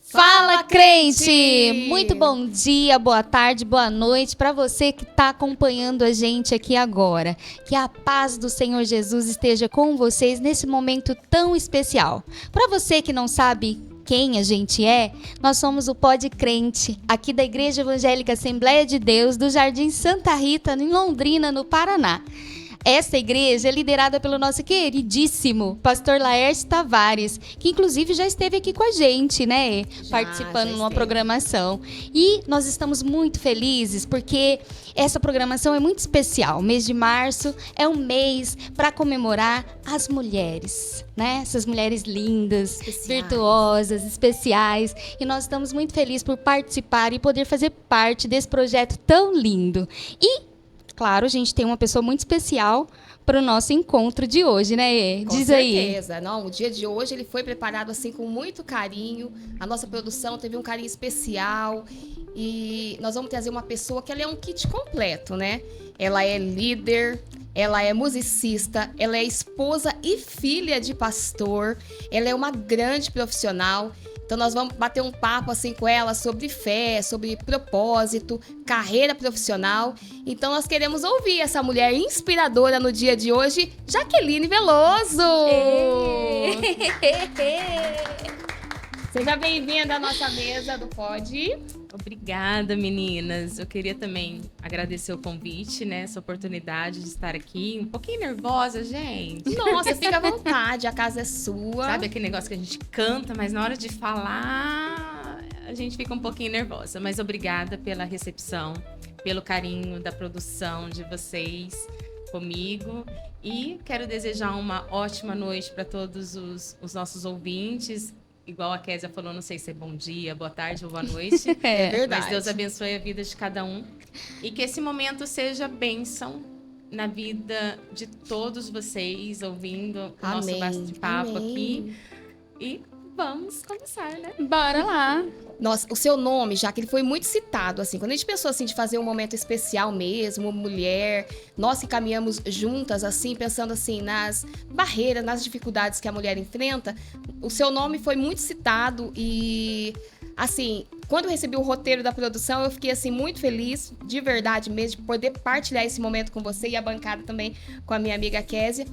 Fala, crente! Muito bom dia, boa tarde, boa noite para você que está acompanhando a gente aqui agora. Que a paz do Senhor Jesus esteja com vocês nesse momento tão especial. Para você que não sabe quem a gente é, nós somos o Pod Crente, aqui da Igreja Evangélica Assembleia de Deus do Jardim Santa Rita, em Londrina, no Paraná. Essa igreja é liderada pelo nosso queridíssimo pastor Laércio Tavares, que inclusive já esteve aqui com a gente, né? Participando de uma programação. E nós estamos muito felizes porque essa programação é muito especial. O mês de março é um mês para comemorar as mulheres, né? Essas mulheres lindas, virtuosas, especiais. E nós estamos muito felizes por participar e poder fazer parte desse projeto tão lindo. E claro, a gente tem uma pessoa muito especial para o nosso encontro de hoje, né, Ê? Diz aí. Com certeza. Não, o dia de hoje ele foi preparado assim com muito carinho. A nossa produção teve um carinho especial. E nós vamos trazer uma pessoa que ela é um kit completo, né? Ela é líder, ela é musicista, ela é esposa e filha de pastor. Ela é uma grande profissional. Então, nós vamos bater um papo assim com ela sobre fé, sobre propósito, carreira profissional. Então, nós queremos ouvir essa mulher inspiradora no dia de hoje, Jaqueline Veloso! Seja bem-vinda à nossa mesa do Pod. Obrigada, meninas. Eu queria também agradecer o convite, né? Essa oportunidade de estar aqui. Um pouquinho nervosa, gente. Nossa, fica à vontade, a casa é sua. Sabe aquele negócio que a gente canta, mas na hora de falar, a gente fica um pouquinho nervosa. Mas obrigada pela recepção, pelo carinho da produção de vocês comigo. E quero desejar uma ótima noite para todos os nossos ouvintes. Igual a Kézia falou, não sei se é bom dia, boa tarde ou boa noite. É verdade. Mas Deus abençoe a vida de cada um. E que esse momento seja bênção na vida de todos vocês, ouvindo o nosso bate-papo aqui. E vamos começar, né? Bora lá. Nossa, o seu nome, já que ele foi muito citado, assim, quando a gente pensou, assim, de fazer um momento especial mesmo, mulher, nós encaminhamos juntas, assim, pensando, assim, nas barreiras, nas dificuldades que a mulher enfrenta, o seu nome foi muito citado e, assim, quando eu recebi o roteiro da produção, eu fiquei, assim, muito feliz, de verdade mesmo, de poder partilhar esse momento com você e a bancada também com a minha amiga Kézia.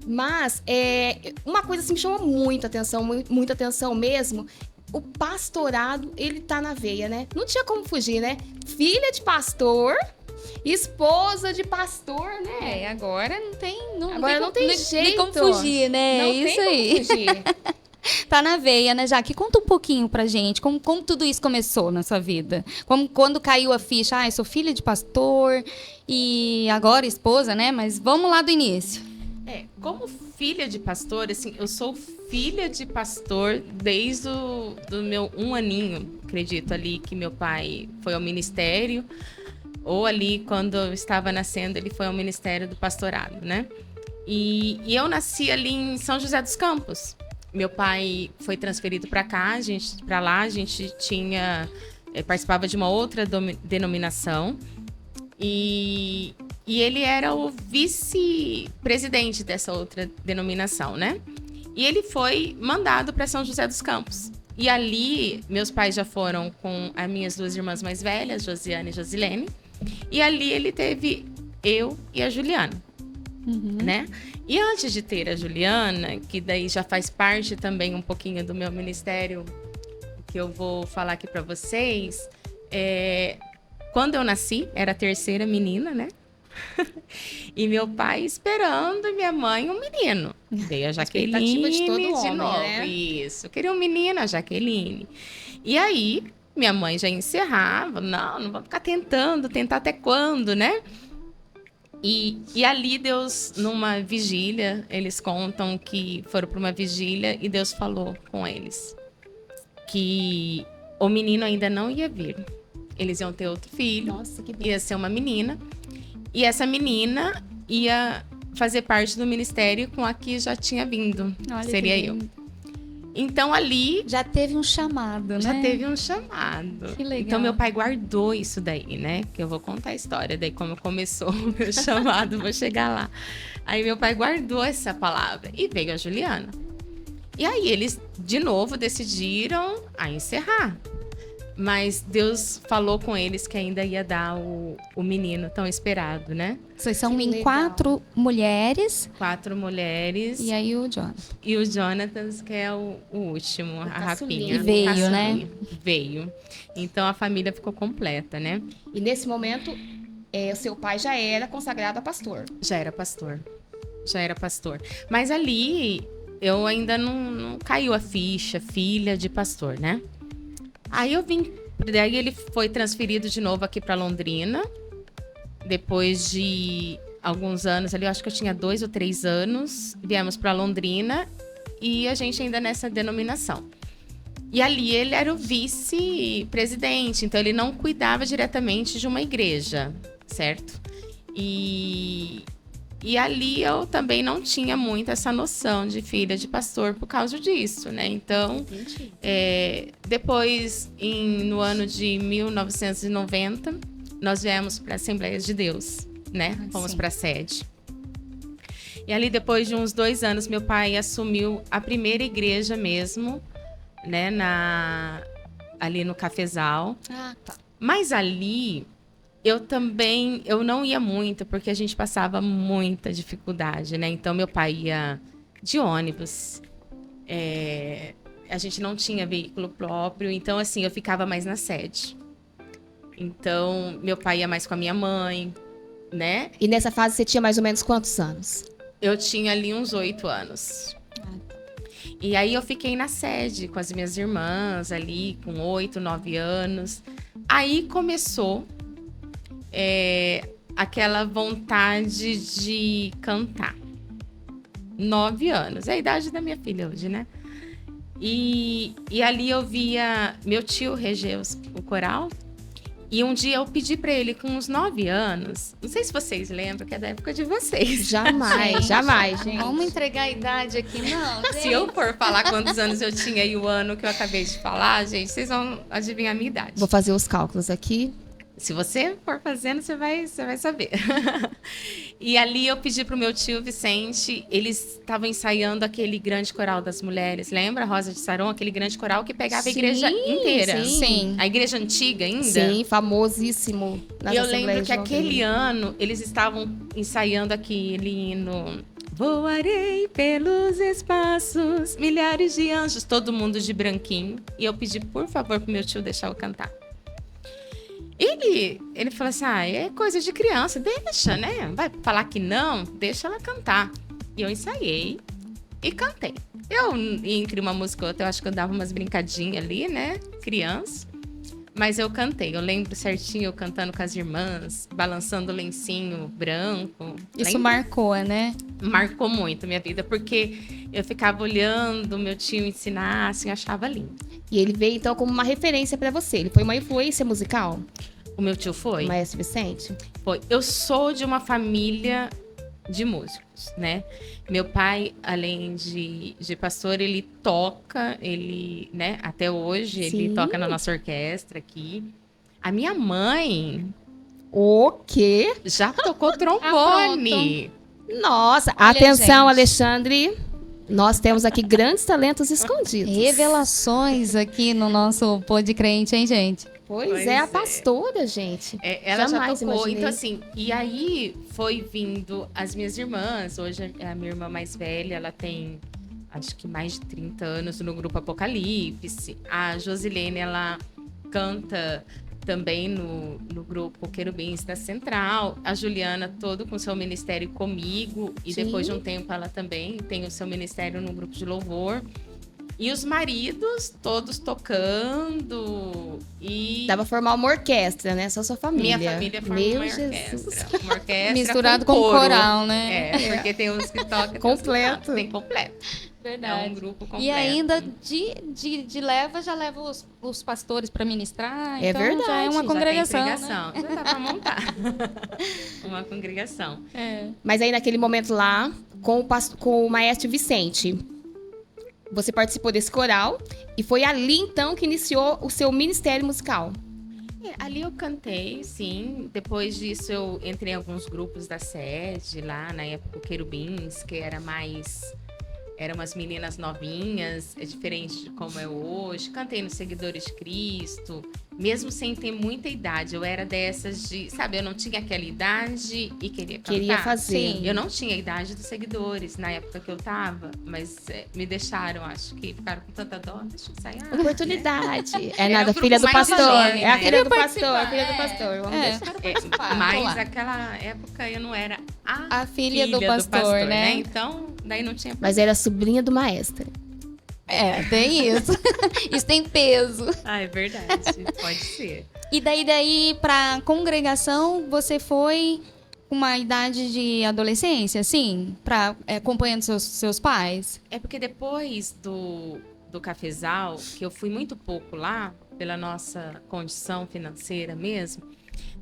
Mas, uma coisa, assim, me chamou muita atenção mesmo. O pastorado, ele tá na veia, né? Não tinha como fugir, né? Filha de pastor, esposa de pastor, né? Agora não tem jeito. como fugir, né? Não isso tem aí. como fugir. Tá na veia, né, Jaque? Conta um pouquinho pra gente, como tudo isso começou na sua vida. Quando caiu a ficha, eu sou filha de pastor e agora esposa, né? Mas vamos lá do início. Como filha de pastor, assim, eu sou filha de pastor desde do meu 1 aninho, acredito, ali que meu pai foi ao ministério, ou ali quando eu estava nascendo, ele foi ao ministério do pastorado, né? E eu nasci ali em São José dos Campos. Meu pai foi transferido para cá, a gente participava de uma outra denominação. E ele era o vice-presidente dessa outra denominação, né? E ele foi mandado para São José dos Campos. E ali, meus pais já foram com as minhas 2 irmãs mais velhas, Josiane e Josilene. E ali ele teve eu e a Juliana, né? E antes de ter a Juliana, que daí já faz parte também um pouquinho do meu ministério, que eu vou falar aqui para vocês, quando eu nasci, era a 3ª menina, né? E meu pai esperando e minha mãe um menino. Veio a Jaqueline de todo homem, novo, né? Isso, eu queria um menino, a Jaqueline. E aí, minha mãe já encerrava. Não vamos ficar tentar até quando, né? E ali Deus, numa vigília, eles contam que foram para uma vigília e Deus falou com eles que o menino ainda não ia vir. Eles iam ter outro filho. Nossa, que ia ser uma menina. E essa menina ia fazer parte do ministério com a que já tinha vindo. Olha, seria eu. Então ali... Já teve um chamado, né? Já teve um chamado. Que legal. Então meu pai guardou isso daí, né? Que eu vou contar a história, daí como começou o meu chamado, vou chegar lá. Aí meu pai guardou essa palavra e veio a Juliana. E aí eles, de novo, decidiram a encerrar. Mas Deus falou com eles que ainda ia dar o menino tão esperado, né? Vocês são Que em legal. 4 mulheres 4 mulheres e aí o Jonathan. e o Jonathan, que é o último, a caçulinha. rapinha. E veio, o caçulinha. né? Veio. Então a família ficou completa, né? E nesse momento, o seu pai já era consagrado a pastor. Já era pastor. Mas ali, eu ainda não caiu a ficha, filha de pastor, né? Aí eu vim, daí ele foi transferido de novo aqui para Londrina. Depois de alguns anos ali, eu acho que eu tinha 2 ou 3 anos, viemos para Londrina e a gente ainda nessa denominação. E ali ele era o vice-presidente, então ele não cuidava diretamente de uma igreja, certo? E ali eu também não tinha muito essa noção de filha de pastor por causa disso, né? Então, Entendi. depois, no ano de 1990, nós viemos para a Assembleia de Deus, né? Fomos sim. para a sede. E ali, depois de uns 2 anos, meu pai assumiu a primeira igreja mesmo, né? Ali no Cafezal. Ah, tá. Mas ali, eu não ia muito, porque a gente passava muita dificuldade, né? Então, meu pai ia de ônibus. A gente não tinha veículo próprio, então, assim, eu ficava mais na sede. Então, meu pai ia mais com a minha mãe, né? E nessa fase você tinha mais ou menos quantos anos? Eu tinha ali uns 8 anos. E aí eu fiquei na sede com as minhas irmãs ali, com 8, 9 anos. Aí começou aquela vontade de cantar. 9 anos, é a idade da minha filha hoje, né? E ali eu via meu tio reger o coral. E um dia eu pedi pra ele, com uns 9 anos, não sei se vocês lembram, que é da época de vocês. Jamais, jamais, gente. Vamos entregar a idade aqui, não. Se eu for falar quantos anos eu tinha e o ano que eu acabei de falar, gente, vocês vão adivinhar a minha idade. Vou fazer os cálculos aqui. Se você for fazendo, você vai saber. E ali eu pedi pro meu tio Vicente, eles estavam ensaiando aquele grande coral das mulheres, lembra? Rosa de Saron, aquele grande coral que pegava a igreja inteira. Sim. A igreja antiga ainda. Sim, famosíssimo. Nas E eu lembro Assembleias que de aquele Londrina. ano eles estavam ensaiando aquele hino. Voarei pelos espaços, milhares de anjos, todo mundo de branquinho. E eu pedi, por favor, pro meu tio deixar eu cantar. Ele falou assim, é coisa de criança, deixa, né? Vai falar que não, deixa ela cantar. E eu ensaiei e cantei. Entre uma música e outra, eu acho que eu dava umas brincadinhas ali, né? Criança. Mas eu cantei. Eu lembro certinho eu cantando com as irmãs, balançando o lencinho branco. Isso marcou, né? Marcou muito minha vida, porque eu ficava olhando meu tio ensinar, assim, achava lindo. E ele veio, então, como uma referência pra você. Ele foi uma influência musical? O meu tio foi? O Maestro Vicente? Foi. Eu sou de uma família de músicos, né? Meu pai, além de pastor, ele toca, né? Até hoje, ele Sim. toca na nossa orquestra aqui. A minha mãe O quê? já tocou trombone. Nossa, Olha, atenção, gente. Alexandre. Nós temos aqui grandes talentos escondidos. Revelações aqui no nosso Pode Crente, hein, gente? Pois é, a pastora, gente. Ela Jamais já tocou, imaginei. então assim, e aí foi vindo as minhas irmãs, hoje a minha irmã mais velha, ela tem acho que mais de 30 anos no grupo Apocalipse, a Josilene, ela canta também no grupo Querubins da Central, a Juliana todo com seu ministério comigo, e Sim. depois de um tempo ela também tem o seu ministério no grupo de louvor. E os maridos todos tocando e Dá pra formar uma orquestra, né? Só sua família. minha família forma Meu uma Jesus. orquestra. Uma orquestra Misturado com coro. coral, né? Porque tem uns que tocam. Completo. Tem completo. É um grupo completo. E ainda de leva, já leva os pastores para ministrar. É então verdade, já é uma já congregação. Já tem Né? congregação. Já dá pra montar. Uma congregação. É. Mas aí naquele momento lá, com o Maestro Vicente, você participou desse coral e foi ali então que iniciou o seu ministério musical. Ali eu cantei, sim. Depois disso eu entrei em alguns grupos da sede lá, na época o Querubins, que era mais Eram umas meninas novinhas, é diferente de como é hoje. Cantei nos Seguidores de Cristo, mesmo sem ter muita idade. Eu era dessas de, sabe, eu não tinha aquela idade e queria cantar. Queria fazer. Sim. Eu não tinha a idade dos Seguidores na época que eu tava, mas me deixaram, acho que ficaram com tanta dó, deixa eu ensaiar. Oportunidade. É É nada, o grupo filha do mais pastor. jovem, É a né? filha do Queria pastor, a filha do participar, pastor. Vamos deixar. Mas lá. naquela época eu não era A filha do pastor, né? Então, daí não tinha. Mas era sobrinha do maestro. Tem isso. Isso tem peso. Ah, é verdade. Pode ser. E daí pra congregação, você foi com uma idade de adolescência, assim? Acompanhando seus pais? É porque depois do cafezal, que eu fui muito pouco lá, pela nossa condição financeira mesmo,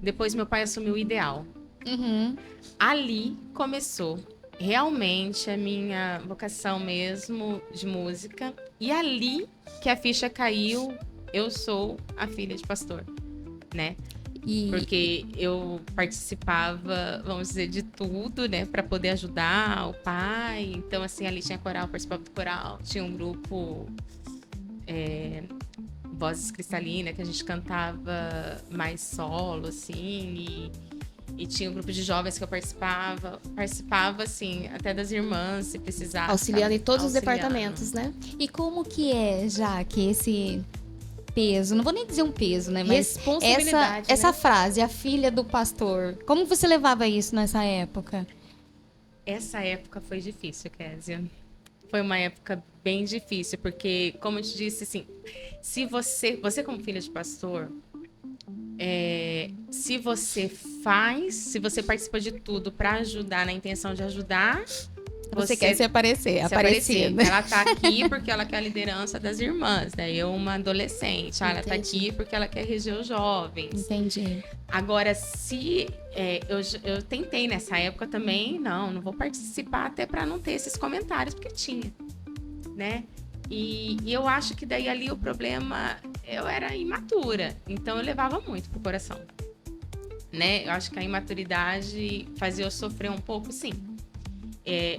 depois meu pai assumiu o Ideal. Uhum. Ali começou realmente a minha vocação mesmo de música. E ali que a ficha caiu, eu sou a filha de pastor, né? Porque eu participava, vamos dizer, de tudo, né? Para poder ajudar o pai. Então, assim, ali tinha coral, participava do coral. Tinha um grupo, Vozes Cristalinas, que a gente cantava mais solo, assim. E tinha um grupo de jovens que eu participava. Participava, assim, até das irmãs, se precisasse. Auxiliando em todos os Auxiliando. departamentos, né? E como que é, Jaque, esse peso? Não vou nem dizer um peso, né? Mas Responsabilidade, essa né? frase, a filha do pastor. Como você levava isso nessa época? Essa época foi difícil, Kézia. Foi uma época bem difícil, porque, como eu te disse, assim, se você como filha de pastor, se você participa de tudo para ajudar, na intenção de ajudar, Você quer se aparecer, aparecida. Ela tá aqui porque ela quer a liderança das irmãs, daí eu, uma adolescente, ela tá aqui porque ela quer reger os jovens. Entendi. Agora, se eu tentei nessa época também, não vou participar até para não ter esses comentários, porque tinha, né? E eu acho que daí ali o problema, eu era imatura, então eu levava muito pro coração, né? Eu acho que a imaturidade fazia eu sofrer um pouco, sim.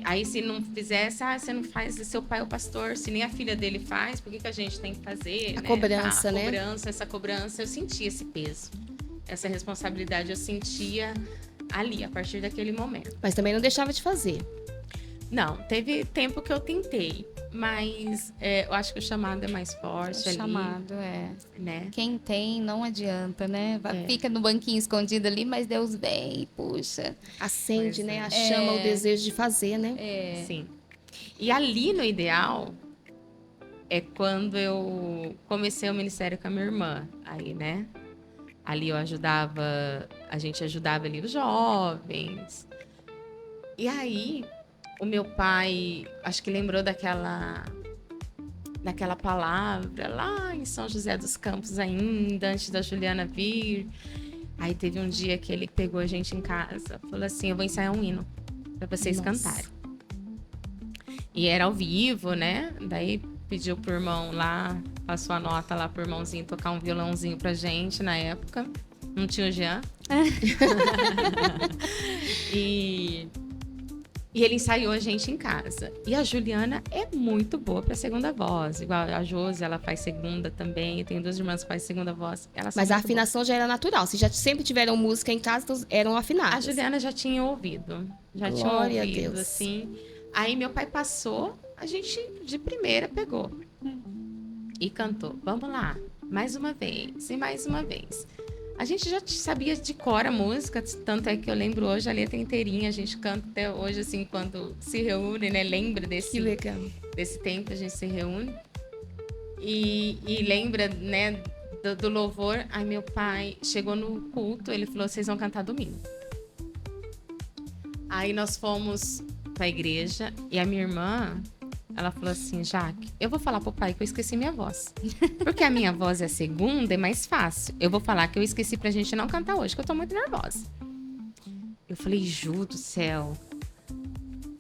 Aí se não fizesse, você não faz, seu pai é o pastor, se nem a filha dele faz, por que a gente tem que fazer? A né? cobrança, né? Essa cobrança, eu sentia esse peso. Essa responsabilidade eu sentia ali, a partir daquele momento. Mas também não deixava de fazer. Não, teve tempo que eu tentei, mas eu acho que o chamado é mais forte ali. Chamado, né? Quem tem, não adianta, né? É. Fica no banquinho escondido ali, mas Deus vem e puxa. Acende, Pois né? é. A chama, o desejo de fazer, né? Sim. E ali no Ideal é quando eu comecei o ministério com a minha irmã. Aí, né? Ali a gente ajudava ali os jovens. E aí, o meu pai, acho que lembrou daquela palavra lá em São José dos Campos ainda, antes da Juliana vir. Aí teve um dia que ele pegou a gente em casa, falou assim, eu vou ensaiar um hino para vocês cantarem. E era ao vivo, né? Daí pediu pro irmão lá, passou a nota lá pro irmãozinho tocar um violãozinho pra gente na época. Não tinha o Jean. E ele ensaiou a gente em casa. E a Juliana é muito boa pra segunda voz. Igual a Josi, ela faz segunda também. Eu tenho duas irmãs que fazem segunda voz. Mas a afinação já era natural. Se já sempre tiveram música em casa, então eram afinadas. A Juliana já tinha ouvido. Glória a Deus. Assim. Aí meu pai passou, a gente de primeira pegou. E cantou. Vamos lá. Mais uma vez. E mais uma vez. A gente já sabia de cor a música, tanto é que eu lembro hoje a letra inteirinha, a gente canta até hoje, assim, quando se reúne, né? Lembra Que legal. desse tempo, a gente se reúne. E lembra, né, do louvor. Aí meu pai chegou no culto, ele falou, vocês vão cantar domingo. Aí nós fomos pra igreja e a minha irmã, ela falou assim, Jaque, eu vou falar pro pai que eu esqueci minha voz. Porque a minha voz é segunda, é mais fácil. Eu vou falar que eu esqueci pra gente não cantar hoje, que eu tô muito nervosa. Eu falei, Ju do céu.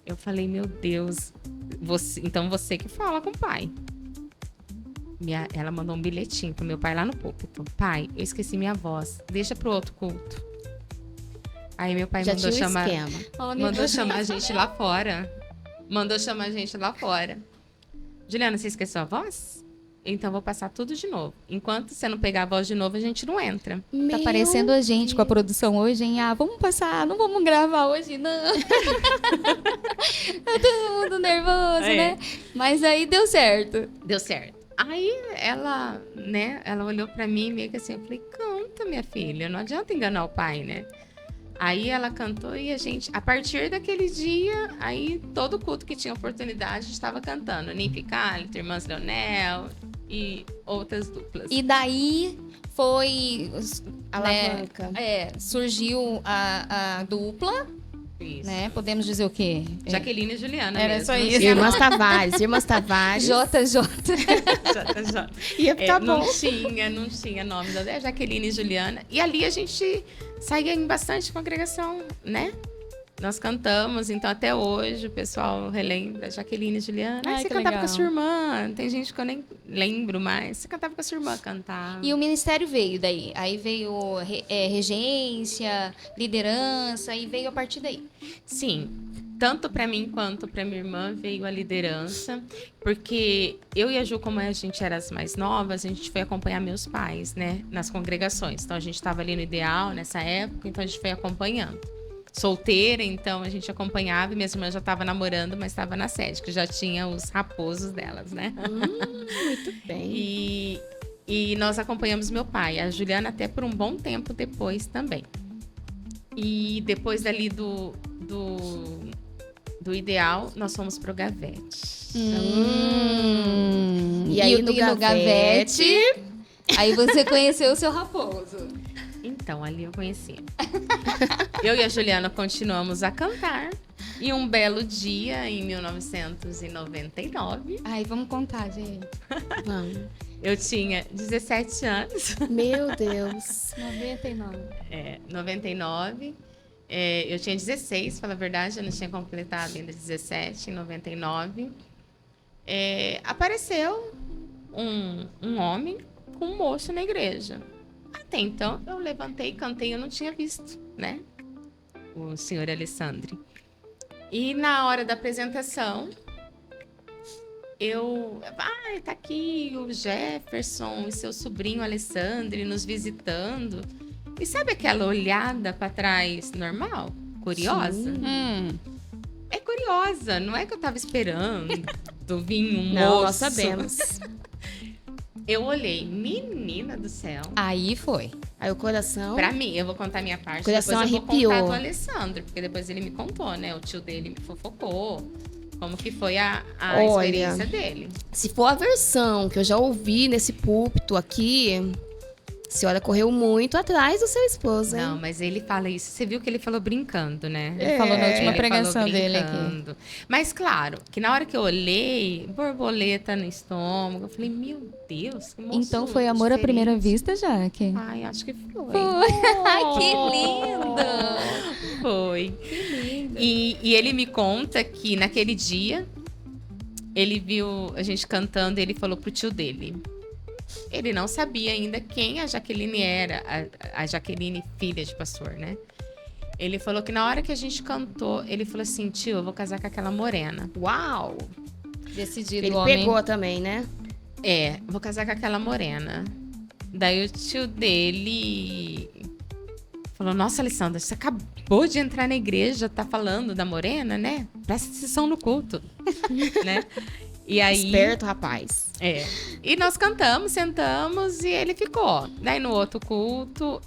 Eu falei, meu Deus. Então você que fala com o pai. Ela mandou um bilhetinho pro meu pai lá no púlpito. Pai, eu esqueci minha voz. Deixa pro outro culto. Aí meu pai Já mandou tinha um chamar... esquema. Mandou chamar a gente lá fora. mandou chamar a gente lá fora. Juliana, você esqueceu a voz? Então vou passar tudo de novo. Enquanto você não pegar a voz de novo, a gente não entra. Tá parecendo a gente com a produção hoje, hein? Ah, vamos passar, não vamos gravar hoje, não. Tá todo mundo nervoso, né? Mas aí deu certo. Deu certo. Aí ela, né, ela olhou pra mim meio que assim, eu falei, canta, minha filha, não adianta enganar o pai, né? Aí ela cantou e a gente, a partir daquele dia, aí todo culto que tinha oportunidade estava cantando. Ninfa Calito, Irmãs Leonel e outras duplas. E daí foi, Alavanca. surgiu a dupla, Isso. né? Podemos dizer o quê? Jaqueline e Juliana Era mesmo. só isso. Irmãs Tavares. JJ. Ia ficar bom. Não tinha nome da Jaqueline e Juliana. E ali a gente saía em bastante congregação, né? Nós cantamos, então até hoje o pessoal relembra Jaqueline e Juliana. Ai, Você que cantava legal. com a sua irmã. Tem gente que eu nem lembro mais. Você cantava com a sua irmã, cantava. E o ministério veio daí. Aí veio regência, liderança, e veio a partir daí. Sim, tanto para mim quanto para minha irmã veio a liderança, porque eu e a Ju, como a gente era as mais novas, a gente foi acompanhar meus pais, né, nas congregações. Então a gente estava ali no Ideal nessa época, então a gente foi acompanhando. Solteira, então a gente acompanhava e minha irmã já estava namorando, mas estava na sede, que já tinha os raposos delas, né? Muito bem. E nós acompanhamos meu pai, a Juliana até por um bom tempo depois também. E depois dali do Ideal, nós fomos pro Gavete. E aí no Gavete, aí você conheceu o seu raposo. Então, ali eu conheci. Eu e a Juliana continuamos a cantar. E um belo dia, em 1999, Ai, vamos contar, gente. vamos. eu tinha 17 anos. Meu Deus. 99. 99. Eu tinha 16, fala a verdade, eu não tinha completado ainda 17, em 99. Apareceu um homem com um moço na igreja. Até então, eu levantei e cantei, eu não tinha visto, né? O senhor Alessandri. E na hora da apresentação, tá aqui o Jefferson e seu sobrinho Alessandri nos visitando. E sabe aquela olhada para trás normal? Curiosa? É curiosa, não é que eu tava esperando vir um Não, moço. nós sabemos. Eu olhei, menina do céu. Aí foi. Aí o coração. Pra mim, eu vou contar minha parte, O coração depois eu arrepiou. vou contar do Alessandro, porque depois ele me contou, né? O tio dele me fofocou, como que foi a Olha, experiência dele. Se for a versão que eu já ouvi nesse púlpito aqui, a senhora correu muito atrás do seu esposo, hein? Não, mas ele fala isso. Você viu que ele falou brincando, né? Ele falou na última Ele pregação falou dele aqui. brincando. Mas claro, que na hora que eu olhei, borboleta no estômago, eu falei, meu Deus, que moço Então foi amor à diferente. primeira vista, Jaque? Ai, acho que foi. Ai, que lindo! Foi. Que lindo. E ele me conta que naquele dia, ele viu a gente cantando e ele falou pro tio dele. Ele não sabia ainda quem a Jaqueline era, a Jaqueline, filha de pastor, né? Ele falou que na hora que a gente cantou, ele falou assim, tio, eu vou casar com aquela morena. Uau! Decidido, Ele homem. pegou também, né? Vou casar com aquela morena. Daí o tio dele falou, nossa, Alessandra, você acabou de entrar na igreja, tá falando da morena, né? Presta atenção no culto, né? E aí, Esperto, rapaz. E nós cantamos, sentamos e ele ficou. Daí no outro culto,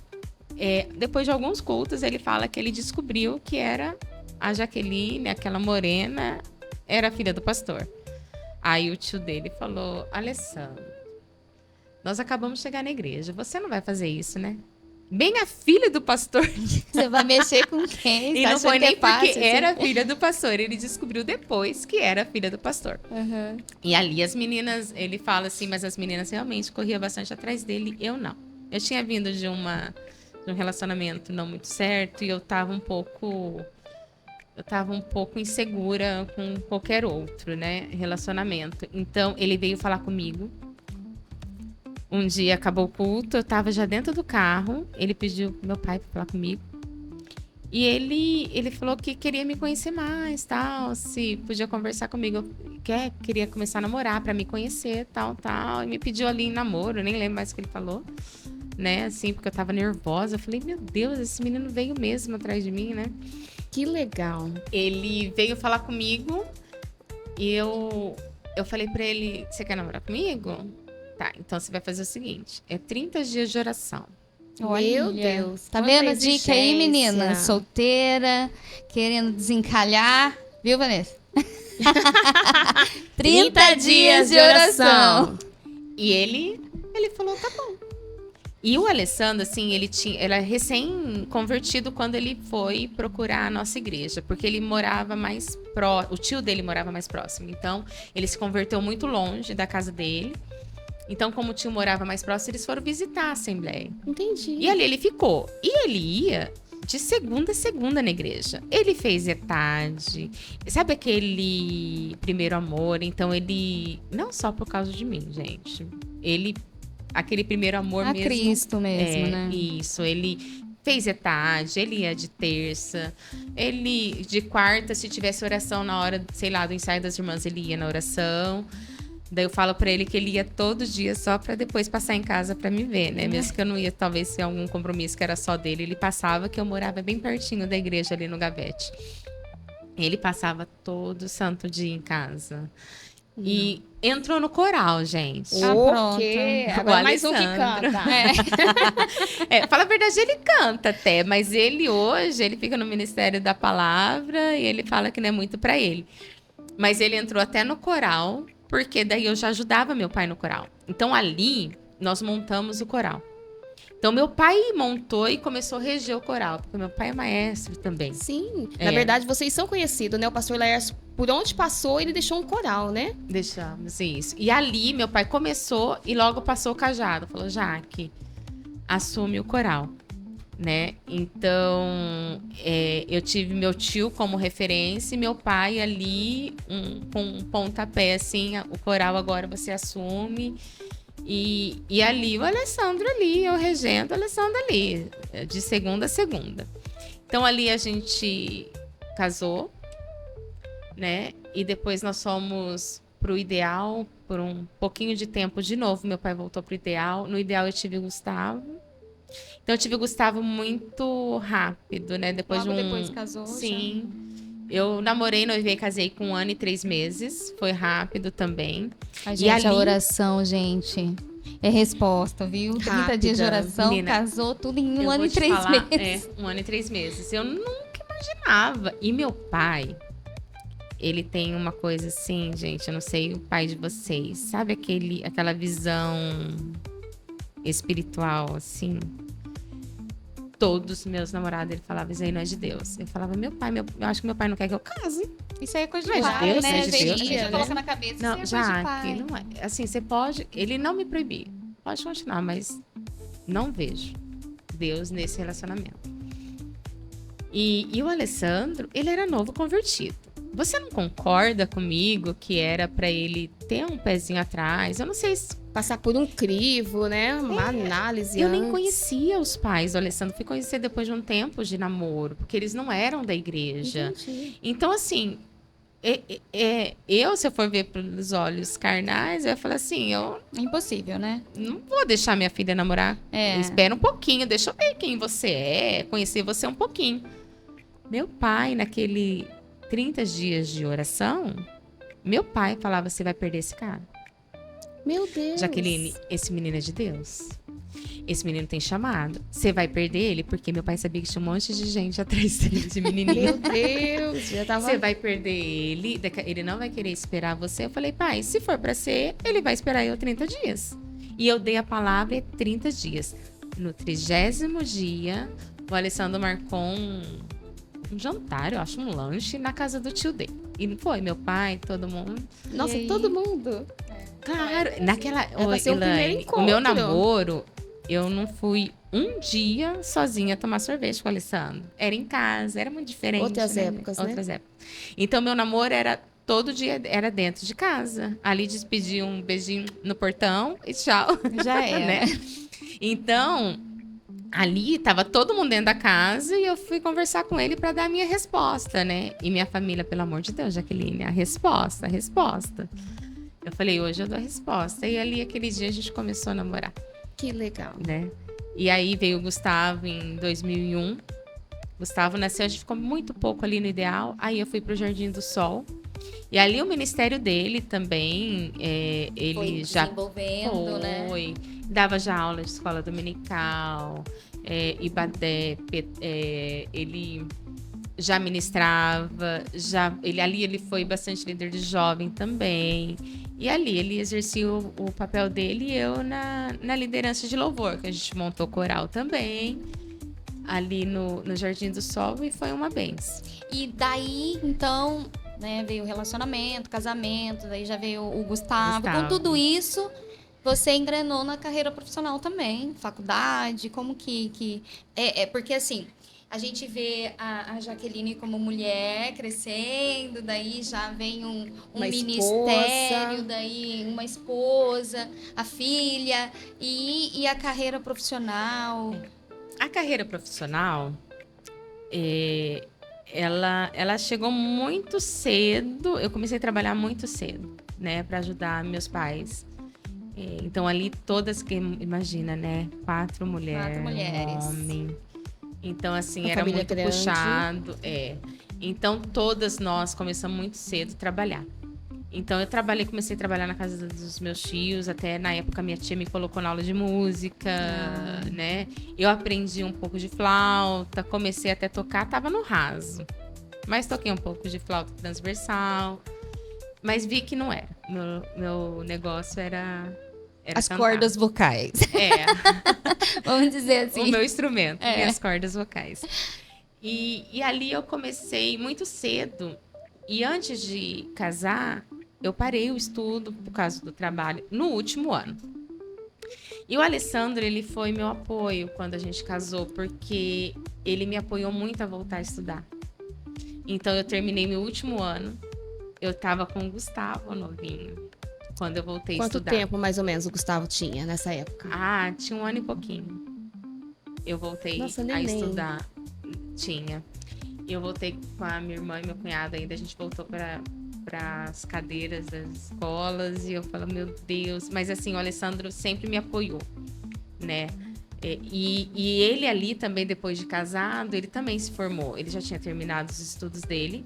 depois de alguns cultos, ele fala que ele descobriu que era a Jaqueline, aquela morena, era filha do pastor. Aí o tio dele falou, Alessandro, nós acabamos de chegar na igreja, você não vai fazer isso, né? Bem a filha do pastor. Você vai mexer com quem? E Tá não achando foi que é nem porque fácil, assim? era filha do pastor. Ele descobriu depois que era filha do pastor. Uhum. E ali as meninas, ele fala assim, mas as meninas realmente corriam bastante atrás dele, eu não. Eu tinha vindo de um relacionamento não muito certo e eu tava um pouco insegura com qualquer outro, né, relacionamento. Então, ele veio falar comigo. Um dia acabou o culto, eu tava já dentro do carro, ele pediu pro meu pai pra falar comigo. E ele falou que queria me conhecer mais, tal, se podia conversar comigo, queria começar a namorar pra me conhecer, tal, tal, e me pediu ali em namoro, nem lembro mais o que ele falou, né, assim, porque eu tava nervosa. Eu falei, meu Deus, esse menino veio mesmo atrás de mim, né? Que legal. Ele veio falar comigo e eu falei pra ele, você quer namorar comigo? Tá, então você vai fazer o seguinte, é 30 dias de oração. Meu Deus. Tá quanta vendo a dica aí, menina? exigência. Solteira, querendo desencalhar. Viu, Vanessa? 30 dias de oração. E ele falou, tá bom. E o Alessandro, assim, ele era recém-convertido quando ele foi procurar a nossa igreja, porque ele morava mais próximo, o tio dele morava mais próximo. Então, ele se converteu muito longe da casa dele. Então, como o tio morava mais próximo, eles foram visitar a Assembleia. Entendi. E ali ele ficou. E ele ia de segunda a segunda na igreja. Ele fez ETAD. Sabe aquele primeiro amor? Então, ele... Não só por causa de mim, gente. Ele... Aquele primeiro amor A mesmo. Cristo mesmo, né? Isso. Ele fez ETAD. Ele ia de terça. Ele, de quarta, se tivesse oração na hora, sei lá, do ensaio das irmãs, ele ia na oração. Daí eu falo pra ele que ele ia todo dia só pra depois passar em casa pra me ver, né? Mesmo que eu não ia, talvez, ser algum compromisso que era só dele. Ele passava, que eu morava bem pertinho da igreja ali no Gavete. Ele passava todo santo dia em casa. E entrou no coral, gente. Ah, pronto. O quê? O Agora mais um que Alessandro. canta. Fala a verdade, ele canta até, mas ele hoje, ele fica no Ministério da Palavra e ele fala que não é muito pra ele. Mas ele entrou até no coral, porque daí eu já ajudava meu pai no coral. Então ali, nós montamos o coral. Então meu pai montou e começou a reger o coral, porque meu pai é maestro também. Sim. Na verdade, vocês são conhecidos, né? O pastor Laércio, por onde passou, ele deixou um coral, né? Deixamos isso. E ali, meu pai começou e logo passou o cajado. Falou, Jaque, assume o coral, né? Então, eu tive meu tio como referência e meu pai ali, com um pontapé, assim, o coral agora você assume. E ali, o Alessandro ali, eu regendo o Alessandro ali, de segunda a segunda. Então, ali a gente casou, né? E depois nós fomos pro Ideal por um pouquinho de tempo de novo. Meu pai voltou pro Ideal. No Ideal eu tive o Gustavo. Então eu tive o Gustavo muito rápido, né? Depois Logo de depois casou, Sim. Eu namorei, noivei, casei com 1 ano e 3 meses. Foi rápido também. A gente, ali- a oração, gente, é resposta, viu? 30 dias de Rápida. oração, Menina, casou tudo em Eu um vou ano e te 3 falar, meses. 1 ano e 3 meses. Eu nunca imaginava. E meu pai, ele tem uma coisa assim, gente, eu não sei o pai de vocês. Sabe aquela visão espiritual, assim? Todos os meus namorados, ele falava, isso aí não é de Deus. Eu falava, meu pai, eu acho que meu pai não quer que eu case. Isso aí é coisa Não é de de pai, Deus, né? é de A gente, Deus, a gente né? coloca na cabeça, Não, isso é coisa de já pai. que não é. Assim, você pode... Ele não me proibir. Pode continuar, mas não vejo Deus nesse relacionamento. E o Alessandro, ele era novo convertido. Você não concorda comigo que era pra ele ter um pezinho atrás? Eu não sei se... Passar por um crivo, né? Uma análise Eu nem antes. conhecia os pais do Alessandro. Fui conhecer depois de um tempo de namoro, porque eles não eram da igreja. Entendi. Então, assim, se eu for ver pelos olhos carnais, eu ia falar assim, eu Impossível, né? não vou deixar minha filha namorar. É. Espera um pouquinho, deixa eu ver quem você é, conhecer você um pouquinho. Meu pai, naquele 30 dias de oração, meu pai falava, você vai perder esse cara. Meu Deus. Jaqueline, esse menino é de Deus. Esse menino tem chamado. Você vai perder ele, porque meu pai sabia que tinha um monte de gente atrás dele, de menininho. Meu Deus. Já tava... Você vai perder ele, ele não vai querer esperar você. Eu falei, pai, se for pra ser, ele vai esperar eu 30 dias. E eu dei a palavra 30 dias. No 30º dia, o Alessandro marcou um jantar, eu acho, um lanche na casa do tio dele. E foi, meu pai, todo mundo. Nossa, E aí? todo mundo. Claro, naquela... pra ser um primeiro Elaine, encontro. o meu namoro, eu não fui um dia sozinha tomar sorvete com o Alessandro. Era em casa, era muito diferente. Outras épocas, né? Outras épocas. Então, meu namoro era... Todo dia era dentro de casa. Ali despedia um beijinho no portão e tchau. Já era. Né? Então, ali tava todo mundo dentro da casa e eu fui conversar com ele para dar a minha resposta, né? E minha família, pelo amor de Deus, Jaqueline, a resposta. Eu falei, hoje eu dou a resposta. E ali, aquele dia, a gente começou a namorar, Que legal. né? E aí veio o Gustavo em 2001. Gustavo nasceu, a gente ficou muito pouco ali no Ideal. Aí eu fui pro Jardim do Sol. E ali o ministério dele também, ele Foi já desenvolvendo, né? foi, dava já aula de escola dominical, Ibadé, ele já ministrava, ele foi bastante líder de jovem também. E ali ele exercia o papel dele e eu na liderança de louvor, que a gente montou coral também, ali no Jardim do Sol, e foi uma benção. E daí, então, né, veio o relacionamento, casamento, daí já veio o Gustavo. Com tudo isso, você engrenou na carreira profissional também, faculdade, como que... Porque assim, a gente vê a Jaqueline como mulher crescendo, daí já vem um Uma ministério, esposa. daí uma esposa, a filha e a carreira profissional. A carreira profissional, ela chegou muito cedo. Eu comecei a trabalhar muito cedo, né, para ajudar meus pais. Então ali todas que imagina, né, 4 mulheres, um homem. Então assim Uma era família muito grande. puxado. Então todas nós começamos muito cedo a trabalhar. Então eu comecei a trabalhar na casa dos meus tios, até na época minha tia me colocou na aula de música, né? Eu aprendi um pouco de flauta, comecei até a tocar, tava no raso. Mas toquei um pouco de flauta transversal, mas vi que não era. Meu negócio era As cantar. cordas vocais. Vamos dizer assim. O meu instrumento, minhas cordas vocais. E ali eu comecei muito cedo. E antes de casar, eu parei o estudo por causa do trabalho no último ano. E o Alessandro, ele foi meu apoio quando a gente casou, porque ele me apoiou muito a voltar a estudar. Então eu terminei meu último ano, eu estava com o Gustavo novinho, quando eu voltei a estudar. Quanto tempo, mais ou menos, o Gustavo tinha nessa época? Tinha 1 ano e pouquinho. Eu voltei Nossa, a neném. estudar. Tinha. Eu voltei com a minha irmã e meu cunhado ainda, a gente voltou para as cadeiras das escolas e eu falo, meu Deus. Mas assim, o Alessandro sempre me apoiou, né? E ele ali também, depois de casado, ele também se formou. Ele já tinha terminado os estudos dele,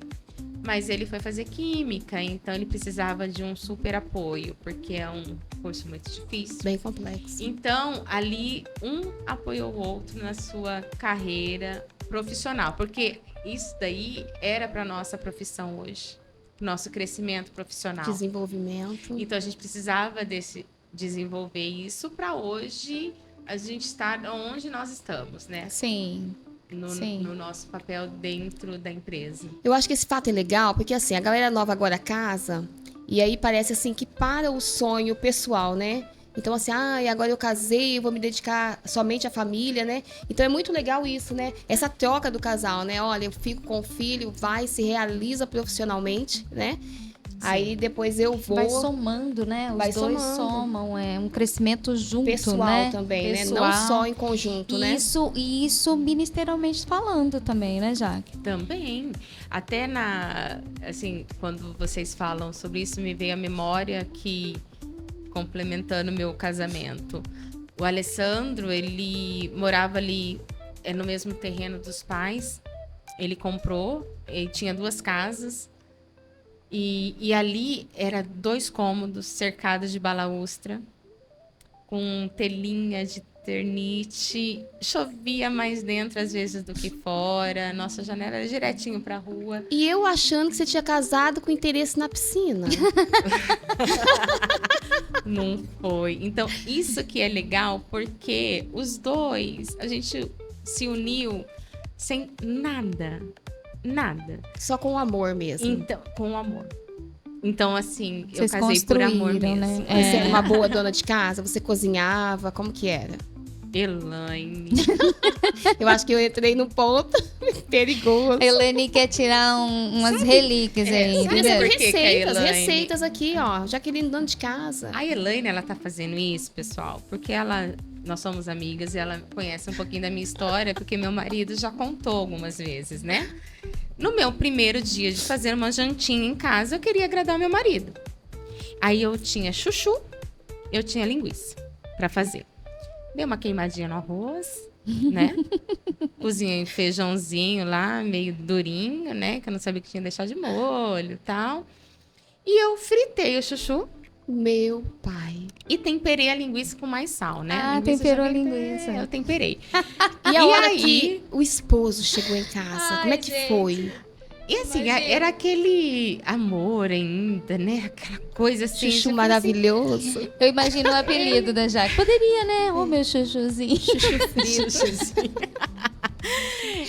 mas ele foi fazer química, então ele precisava de um super apoio, porque é um curso muito difícil. Bem complexo. Então, ali, um apoiou o outro na sua carreira profissional, porque isso daí era para nossa profissão hoje, nosso crescimento profissional. Desenvolvimento. Então, a gente precisava desenvolver isso para hoje a gente estar onde nós estamos, né? Sim. No nosso papel dentro da empresa. Eu acho que esse fato é legal, porque assim, a galera nova agora casa, e aí parece assim que para o sonho pessoal, né? Então assim, agora eu casei, eu vou me dedicar somente à família, né? Então é muito legal isso, né? Essa troca do casal, né? Olha, eu fico com o filho, vai, se realiza profissionalmente, né? Sim. Aí depois eu vou... Vai somando, né? Os dois somam, é um crescimento junto, pessoal, né? Também, pessoal, né? Não só em conjunto, né? Isso ministerialmente falando também, né, Jaque? Também. Até assim, quando vocês falam sobre isso, me veio a memória que, complementando o meu casamento, o Alessandro, ele morava ali no mesmo terreno dos pais, ele comprou, ele tinha 2 casas, e ali era 2 cômodos cercados de balaustra, com telinha de ternite, chovia mais dentro às vezes do que fora, nossa janela era direitinho pra rua. E eu achando que você tinha casado com interesse na piscina. Não foi. Então, isso que é legal, porque os dois, a gente se uniu sem nada. Só com o amor mesmo. Então, com amor. Então, assim, vocês eu casei por amor mesmo. Né? Você era uma boa dona de casa? Você cozinhava? Como que era? Elaine. Eu acho que eu entrei no ponto perigoso. A Elaine quer tirar umas relíquias aí. Sabe Receitas, por que a Elaine... receitas aqui, ó. Jaqueline, dona de casa. A Elaine, ela tá fazendo isso, pessoal, porque ela nós somos amigas e ela conhece um pouquinho da minha história, porque meu marido já contou algumas vezes, né? No meu primeiro dia de fazer uma jantinha em casa, eu queria agradar o meu marido. Aí eu tinha chuchu, eu tinha linguiça para fazer. Dei uma queimadinha no arroz, né? Cozinhei feijãozinho lá, meio durinho, né? Que eu não sabia que tinha que deixar de molho e tal. E eu fritei o chuchu. Meu pai. E temperei a linguiça com mais sal, né? Ah, linguiça temperou a já linguiça. Eu temperei. E a hora aí- que o esposo chegou em casa, como é que gente. foi? E assim, Imagina. era aquele amor ainda, né? Aquela coisa assim. Chuchu tipo maravilhoso. Eu imagino o apelido da Jaque. Poderia, né? Ô, meu chuchuzinho. Chuchuzinho.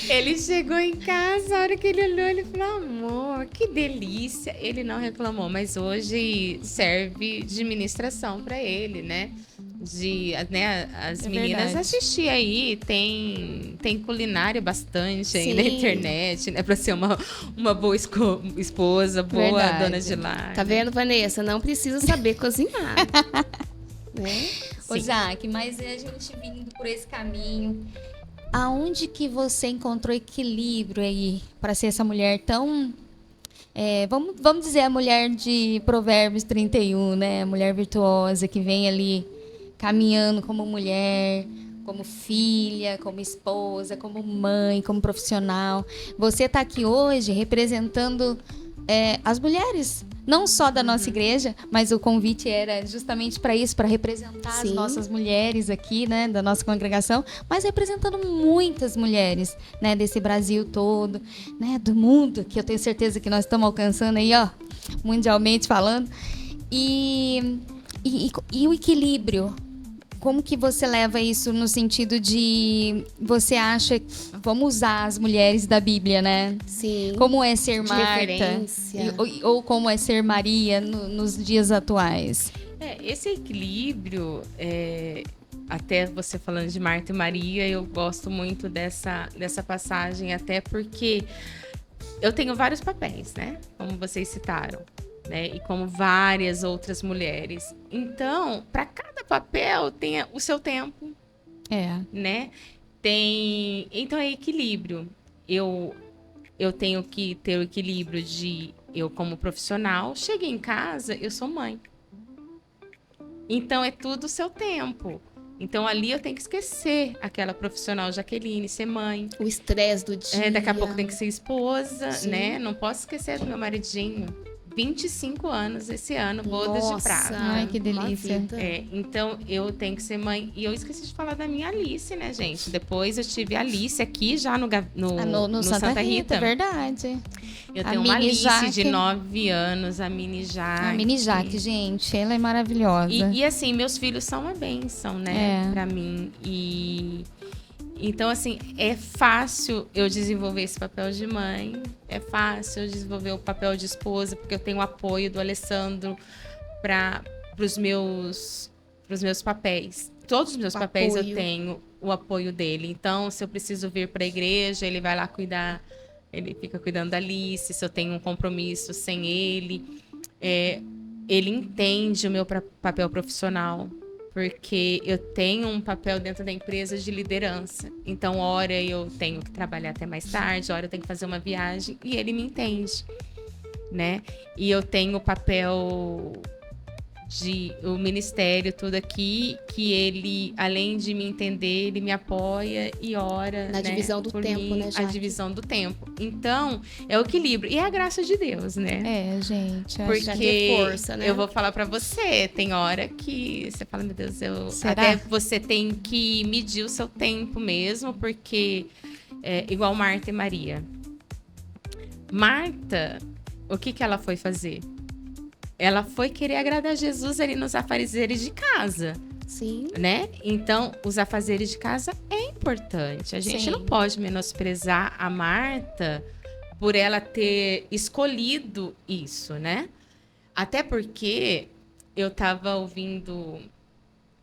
Ele chegou em casa, a hora que ele olhou, ele falou: amor, que delícia. Ele não reclamou, mas hoje serve de ministração para ele, né? Né, as É meninas verdade. assistir aí, tem culinária bastante aí na Sim. internet, né? Pra ser uma boa esposa, boa Verdade. dona de lar. Tá vendo, Vanessa? Não precisa saber cozinhar. Né? Ô, Jaque, mas a gente vindo por esse caminho, aonde que você encontrou equilíbrio aí para ser essa mulher tão... vamos dizer a mulher de Provérbios 31, né? A mulher virtuosa que vem ali caminhando como mulher, como filha, como esposa, como mãe, como profissional. Você está aqui hoje representando as mulheres, não só da nossa igreja, mas o convite era justamente para isso, para representar as Sim. nossas mulheres aqui, né, da nossa congregação, mas representando muitas mulheres, né, desse Brasil todo, né, do mundo, que eu tenho certeza que nós estamos alcançando aí, ó, mundialmente falando. E o equilíbrio, como que você leva isso no sentido de você acha, vamos usar as mulheres da Bíblia, né? Sim. Como é ser De Marta referência. ou como é ser Maria nos dias atuais? Esse equilíbrio, até você falando de Marta e Maria, eu gosto muito dessa passagem, até porque eu tenho vários papéis, né? Como vocês citaram, né? E como várias outras mulheres. Então, para cada papel tem o seu tempo, né? Então é equilíbrio. Eu tenho que ter o equilíbrio de eu como profissional, cheguei em casa, eu sou mãe. Então é tudo o seu tempo. Então ali eu tenho que esquecer aquela profissional Jaqueline, ser mãe. O estresse do dia. Daqui a pouco tem que ser esposa, Sim. né? Não posso esquecer do meu maridinho. 25 anos esse ano, bodas de prata. Ai, que uma delícia. vida. Então eu tenho que ser mãe. E eu esqueci de falar da minha Alice, né, gente? Depois eu tive a Alice aqui já no Santa Rita. Verdade. Eu A tenho uma mini Alice Jaque. de 9 anos, a mini Jaque. A mini Jaque, gente, ela é maravilhosa. E assim, meus filhos são uma bênção, né, pra mim. Então, assim, é fácil eu desenvolver esse papel de mãe, é fácil eu desenvolver o papel de esposa, porque eu tenho o apoio do Alessandro para os meus papéis. Todos os meus papéis Apoio. eu tenho o apoio dele. Então, se eu preciso vir para a igreja, ele vai lá cuidar, ele fica cuidando da Alice. Se eu tenho um compromisso sem ele, ele entende o meu papel profissional. Porque eu tenho um papel dentro da empresa de liderança. Então, hora eu tenho que trabalhar até mais tarde, hora eu tenho que fazer uma viagem, e ele me entende, né? E eu tenho o papel o ministério, tudo aqui, que ele, além de me entender, ele me apoia e ora, Na né, divisão do por tempo, mim, né, a Jaque? divisão do tempo. Então, é o equilíbrio. E é a graça de Deus, né? Gente, eu acho Porque Já ter força, né? eu vou falar pra você, tem hora que você fala, meu Deus, Será? até você tem que medir o seu tempo mesmo, porque igual Marta e Maria. Marta, o que ela foi fazer? Ela foi querer agradar Jesus ali nos afazeres de casa, Sim. né? Então, os afazeres de casa é importante. A gente Sim. não pode menosprezar a Marta por ela ter escolhido isso, né? Até porque eu estava ouvindo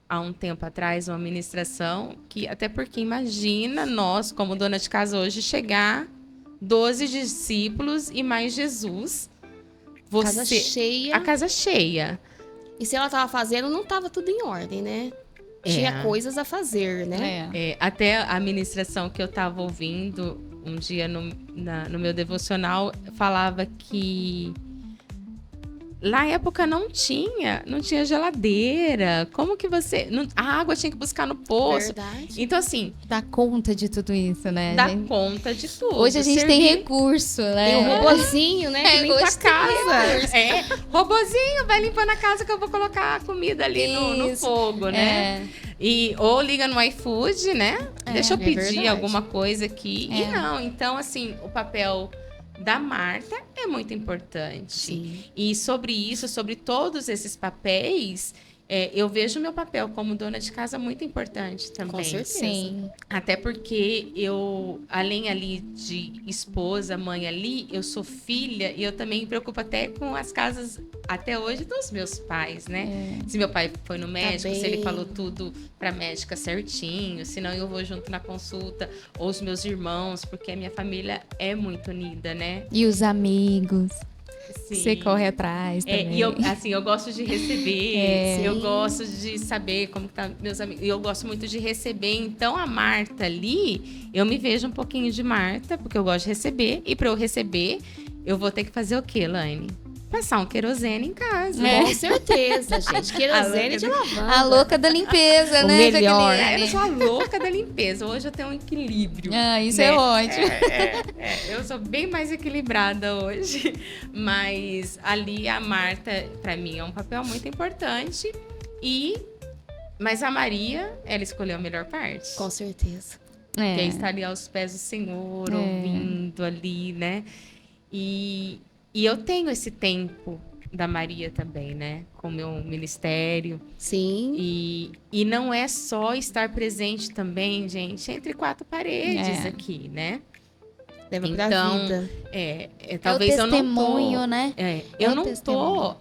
há um tempo atrás uma ministração que, até porque imagina nós, como dona de casa hoje, chegar 12 discípulos e mais Jesus. Casa cheia. A casa cheia. E se ela tava fazendo, não tava tudo em ordem, né? tinha coisas a fazer, né? Até a ministração que eu estava ouvindo um dia no meu devocional falava que na época não tinha geladeira. Como que você... a água tinha que buscar no poço. Verdade. Então, assim... Dá conta de tudo isso, né? Dá conta de tudo. Hoje a gente tem recurso, né? Tem um robozinho, né? Que limpa a casa. Robozinho, vai limpando a casa que eu vou colocar a comida ali no fogo, né? Ou liga no iFood, né? Deixa eu pedir alguma coisa aqui. E não, então, assim, o papel da Marta é muito importante. Sim. E sobre isso, sobre todos esses papéis, eu vejo meu papel como dona de casa muito importante também. Com certeza. Sim. Até porque eu, além ali de esposa, mãe ali, eu sou filha e eu também me preocupo até com as casas, até hoje, dos meus pais, né? Se meu pai foi no médico, se ele falou tudo pra médica certinho, senão eu vou junto na consulta, ou os meus irmãos, porque a minha família é muito unida, né? E os amigos. Sim. Você corre atrás também. E eu gosto de receber, eu gosto de saber como que tá meus amigos, e eu gosto muito de receber. Então, a Marta ali, eu me vejo um pouquinho de Marta, porque eu gosto de receber, e para eu receber, eu vou ter que fazer o quê, Laine? Passar um querosene em casa. Com certeza, gente. Querosene de lavanda. A louca da limpeza, O né, melhor. Jaqueline? Eu sou a louca da limpeza. Hoje eu tenho um equilíbrio. Isso né? é ótimo. Eu sou bem mais equilibrada hoje. Mas ali a Marta, pra mim, é um papel muito importante. Mas a Maria, ela escolheu a melhor parte. Com certeza. Que é estar ali aos pés do Senhor, ouvindo ali, né? E eu tenho esse tempo da Maria também, né? Com o meu ministério. Sim. E não é só estar presente também, gente, entre quatro paredes aqui, né? Leva pra vida. Talvez é o testemunho, eu não tô, né? Eu não tô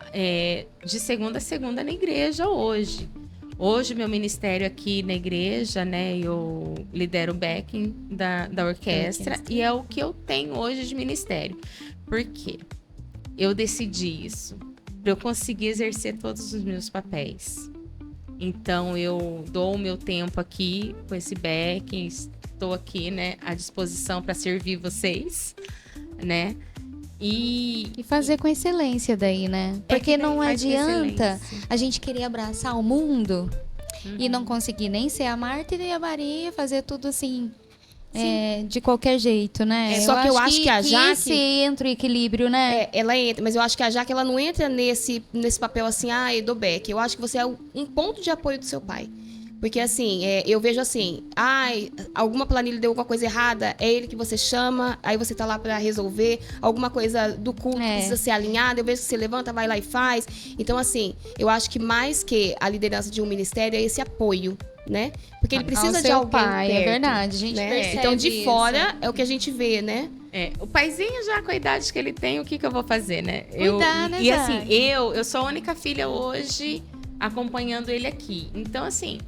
de segunda a segunda na igreja hoje. Hoje, meu ministério aqui na igreja, né? Eu lidero o backing da orquestra. E é o que eu tenho hoje de ministério. Por quê? Eu decidi isso para eu conseguir exercer todos os meus papéis. Então, eu dou o meu tempo aqui com esse backing, estou aqui, né, à disposição para servir vocês, né? E fazer com excelência daí, né? Porque não adianta a gente querer abraçar o mundo e não conseguir nem ser a Marta e nem a Maria, fazer tudo assim... de qualquer jeito, né? Só que eu acho que a Jaque... Esse entra o equilíbrio, né? Ela entra, mas eu acho que a Jaque, ela não entra nesse papel assim, do back. Eu acho que você é um ponto de apoio do seu pai. Porque, assim, eu vejo assim, alguma planilha deu alguma coisa errada, é ele que você chama, aí você tá lá pra resolver, alguma coisa do culto precisa ser alinhada, eu vejo que você levanta, vai lá e faz. Então, assim, eu acho que mais que a liderança de um ministério é esse apoio, né? Porque ele precisa de alguém pai, perto, é verdade, a gente percebe então, de isso. fora, é o que a gente vê, né? o paizinho já com a idade que ele tem, o que eu vou fazer, né? Cuidar, né, e assim, eu sou a única filha hoje acompanhando ele aqui. Então, assim,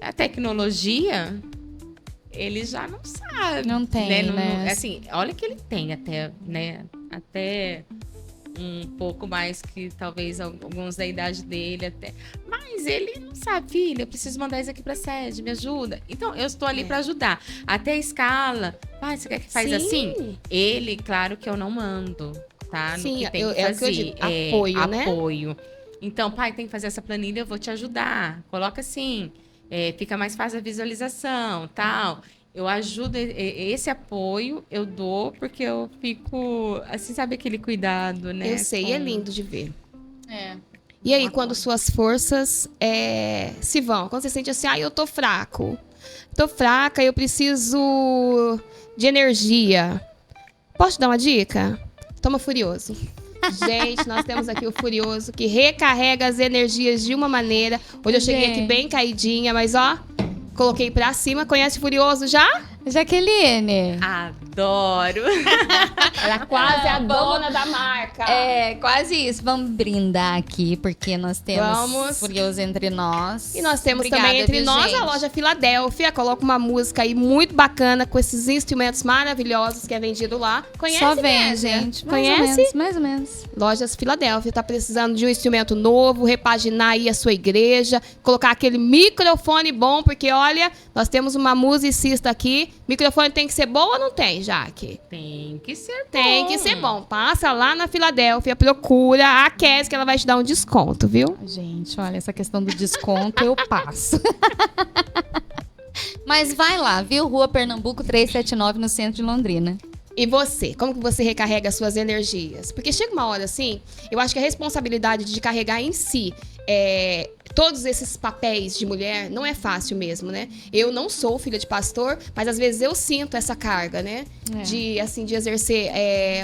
a tecnologia, ele já não sabe. Não tem, né? Assim, olha que ele tem até, né? Até um pouco mais que talvez alguns da idade dele até. Mas ele não sabe, filha, eu preciso mandar isso aqui pra sede, me ajuda. Então, eu estou ali para ajudar. Até a escala. Pai, você quer que faz assim? Ele, claro que eu não mando, tá? Sim, no que tem que fazer. é o que eu digo, apoio, né? Apoio. Então, pai, tem que fazer essa planilha, eu vou te ajudar. Coloca assim, fica mais fácil a visualização, tal. Eu ajudo, esse apoio eu dou, porque eu fico, assim, sabe aquele cuidado, né? Eu sei, é lindo de ver. E aí, quando suas forças se vão, quando você sente assim, eu tô fraco, tô fraca, eu preciso de energia. Posso te dar uma dica? Toma Furioso. Gente, nós temos aqui o Furioso, que recarrega as energias de uma maneira. Hoje eu cheguei aqui bem caidinha, mas ó, coloquei pra cima. Conhece o Furioso já? Jaqueline. Adoro. Ela quase é a dona da marca. É, quase isso. Vamos brindar aqui, porque nós temos Vamos. Furioso Entre Nós. E nós temos Obrigada, também entre viu, nós gente? a loja Filadélfia. Coloca uma música aí muito bacana com esses instrumentos maravilhosos que é vendido lá. Conhece, Só vem, Kézia? gente. Mais ou Conhece? menos, mais ou menos. Lojas Filadélfia. Tá precisando de um instrumento novo, repaginar aí a sua igreja, colocar aquele microfone bom, porque olha, nós temos uma musicista aqui. Microfone tem que ser bom ou não tem, Jaque? Tem que ser bom. Tem que ser bom. Passa lá na Filadélfia, procura a Kézia que ela vai te dar um desconto, viu? Gente, olha, essa questão do desconto eu passo. Mas vai lá, viu? Rua Pernambuco 379, no centro de Londrina. E você? Como que você recarrega as suas energias? Porque chega uma hora assim, eu acho que a responsabilidade de carregar em si todos esses papéis de mulher não é fácil mesmo, né? Eu não sou filha de pastor, mas às vezes eu sinto essa carga, né? É. De exercer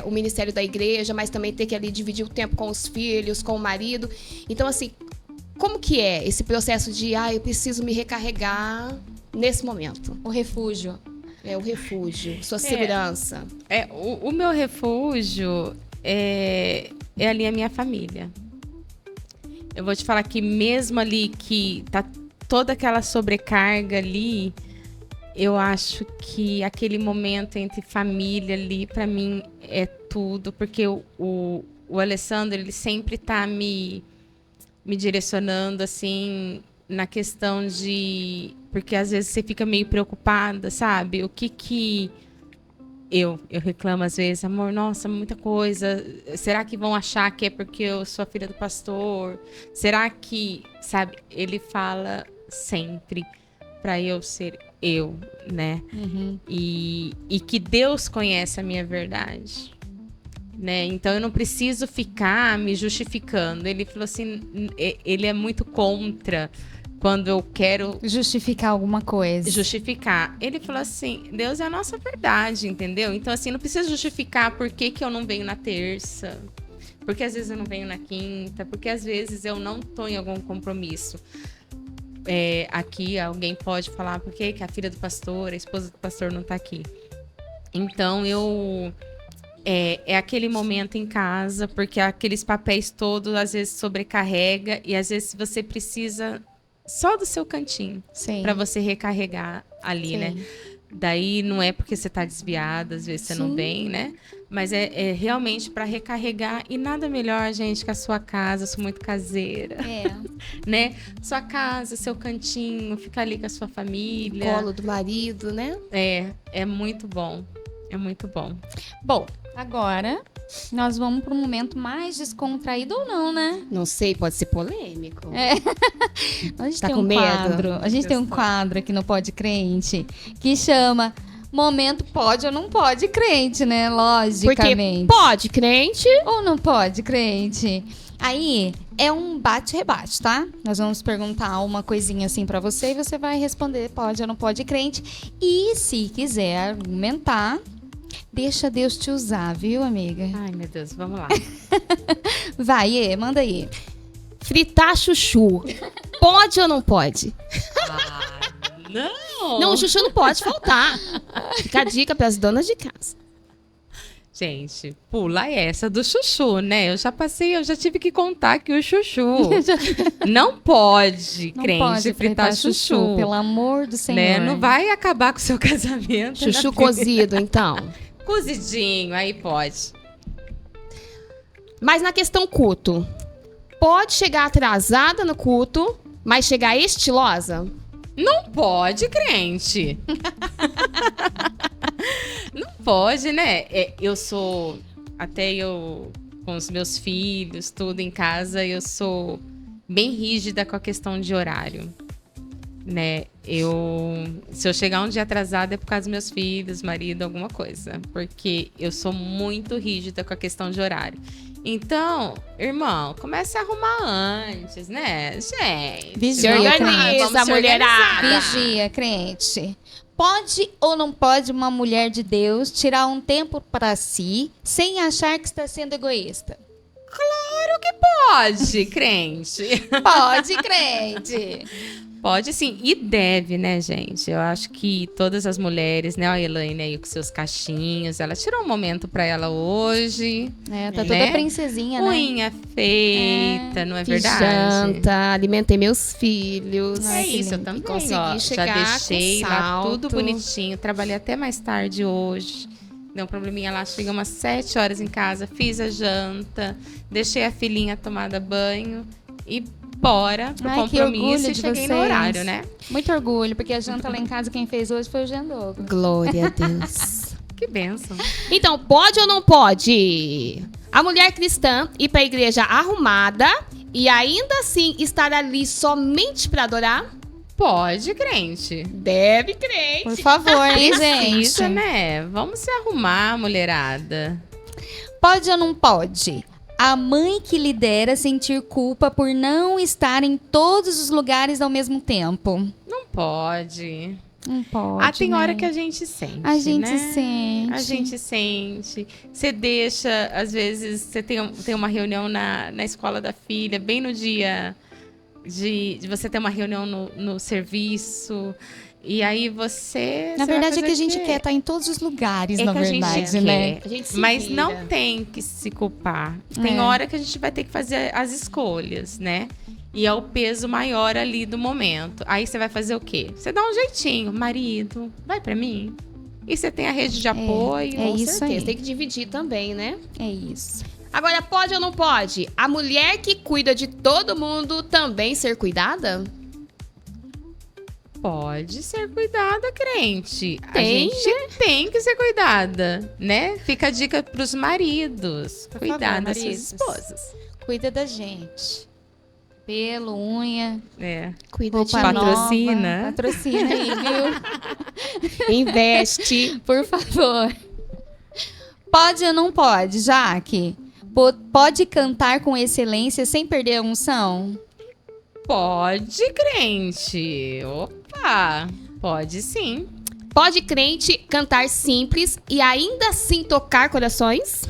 o ministério da igreja, mas também ter que ali dividir o tempo com os filhos, com o marido. Então, assim, como que é esse processo de, eu preciso me recarregar nesse momento? O refúgio. É o refúgio, sua segurança. O meu refúgio é ali a minha família. Eu vou te falar que mesmo ali que tá toda aquela sobrecarga ali, eu acho que aquele momento entre família ali, para mim, é tudo. Porque o Alessandro, ele sempre tá me direcionando, assim, na questão de... Porque às vezes você fica meio preocupada, sabe? O que eu reclamo às vezes, amor, nossa, muita coisa. Será que vão achar que é porque eu sou a filha do pastor? Será que, sabe? Ele fala sempre para eu ser eu, né? Uhum. E que Deus conhece a minha verdade, né? Então eu não preciso ficar me justificando. Ele falou assim, ele é muito contra quando eu quero Justificar alguma coisa. justificar. Ele falou assim, Deus é a nossa verdade, entendeu? Então, assim, não precisa justificar por que eu não venho na terça, porque às vezes eu não venho na quinta, porque às vezes eu não tô em algum compromisso. Aqui alguém pode falar, por que a filha do pastor, a esposa do pastor não tá aqui? Então, é aquele momento em casa, porque aqueles papéis todos, às vezes, sobrecarrega, e às vezes você precisa só do seu cantinho, Sim. para você recarregar ali, Sim. né? Daí não é porque você tá desviada, às vezes você não vem, né? Mas é realmente para recarregar. E nada melhor, gente, que a sua casa. Eu sou muito caseira, né? Sua casa, seu cantinho, ficar ali com a sua família. Colo do marido, né? É muito bom. É muito bom. Bom, agora nós vamos para um momento mais descontraído ou não, né? Não sei, pode ser polêmico. A gente Tá tem com um medo? quadro. A gente tem um quadro aqui no Pode Crente que chama Momento Pode ou Não Pode Crente, né? Logicamente. Porque pode, crente. Ou não pode, crente? Aí é um bate-rebate, tá? Nós vamos perguntar uma coisinha assim pra você e você vai responder pode ou não pode, crente. E se quiser argumentar, deixa Deus te usar, viu, amiga? Ai, meu Deus, vamos lá. Vai, manda aí. Fritar chuchu. Pode ou não pode? Não! Não, o chuchu não pode faltar. Fica a dica para as donas de casa. Gente, pula essa do chuchu, né? Eu já tive que contar que o chuchu não pode, Não crente, pode fritar chuchu. pelo amor do Senhor. Né? Não vai acabar com o seu casamento. Chuchu né? cozido, então. Cozidinho, aí pode. Mas na questão culto, pode chegar atrasada no culto, mas chegar estilosa? Não pode, crente. Não pode, né? Até eu, com os meus filhos, tudo em casa, eu sou bem rígida com a questão de horário, né? Se eu chegar um dia atrasada é por causa dos meus filhos, marido, alguma coisa. Porque eu sou muito rígida com a questão de horário. Então, irmão, comece a arrumar antes, né? Gente. Vigia, Se organiza, vamos se mulherada. organizar. Vigia, crente. Pode ou não pode uma mulher de Deus tirar um tempo para si sem achar que está sendo egoísta? Claro que pode, crente. Pode, crente. Pode sim, e deve, né, gente? Eu acho que todas as mulheres, né, a Elaine aí com seus cachinhos, ela tirou um momento pra ela hoje. Tá né? toda princesinha, né? Unha feita, não é Fiz verdade? janta, alimentei meus filhos. É isso, eu lindo. também, consegui ó, chegar já deixei com lá salto. tudo bonitinho, trabalhei até mais tarde hoje. Deu um probleminha lá, cheguei umas 7 horas em casa, fiz a janta, deixei a filhinha tomada banho e bora pro Ai, que compromisso orgulho e de cheguei no vocês. horário, né? Muito orgulho, porque a janta lá em casa quem fez hoje foi o Jandogo. Glória a Deus. Que bênção. Então, pode ou não pode? A mulher cristã ir pra igreja arrumada e ainda assim estar ali somente pra adorar? Pode, crente. Deve, crente. Por favor, hein, gente? Precisa, né? Vamos se arrumar, mulherada. Pode ou não pode? A mãe que lidera sentir culpa por não estar em todos os lugares ao mesmo tempo. Não pode. Não pode, Tem né? hora que a gente sente, A gente né? sente. A gente sente. Você deixa, às vezes, você tem uma reunião na escola da filha, bem no dia de você ter uma reunião no serviço. E aí você... Na você vai verdade é fazer que a o gente quê? quer estar em todos os lugares, É na que a gente verdade, quer. né? A gente se Mas vira. não tem que se culpar. Tem É. hora que a gente vai ter que fazer as escolhas, né? E é o peso maior ali do momento. Aí você vai fazer o quê? Você dá um jeitinho. Marido, vai pra mim. E você tem a rede de apoio. É Com isso certeza. aí. Tem que dividir também, né? É isso. Agora, pode ou não pode? A mulher que cuida de todo mundo também ser cuidada? Pode ser cuidada, crente. A Tem, gente tem que ser cuidada, né? Fica a dica pros maridos. Por Cuidar favor, das suas maridos. esposas. Cuida da gente. Pelo, unha, É. Cuida roupa de mim. Patrocina. nova. Patrocina aí, viu? Investe. Por favor. Pode ou não pode, Jaque? Pode cantar com excelência sem perder a unção? Pode, crente. Opa! Pode sim. Pode crente cantar simples e ainda assim tocar corações?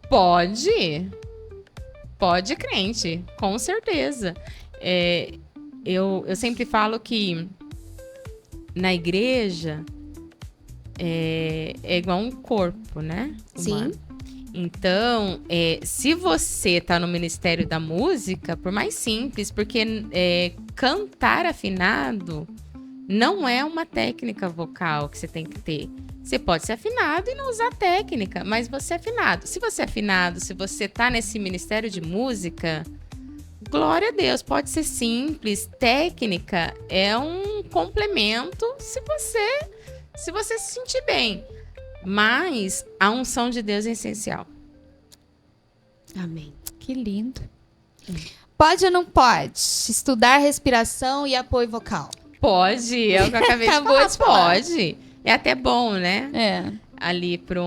Pode. Pode, crente. Com certeza. Eu sempre falo que na igreja é igual um corpo, né? Sim. Humano. Então, se você tá no Ministério da Música, por mais simples, porque cantar afinado não é uma técnica vocal que você tem que ter. Você pode ser afinado e não usar técnica, mas você é afinado. Se você é afinado, se você tá nesse Ministério de Música, glória a Deus, pode ser simples. Técnica é um complemento se você se sentir bem. Mas a unção de Deus é essencial. Amém. Que lindo. Pode ou não pode? Estudar respiração e apoio vocal. Pode, é o que eu acabei de Acabou falar. de falar. Pode. É até bom, né? É. Ali para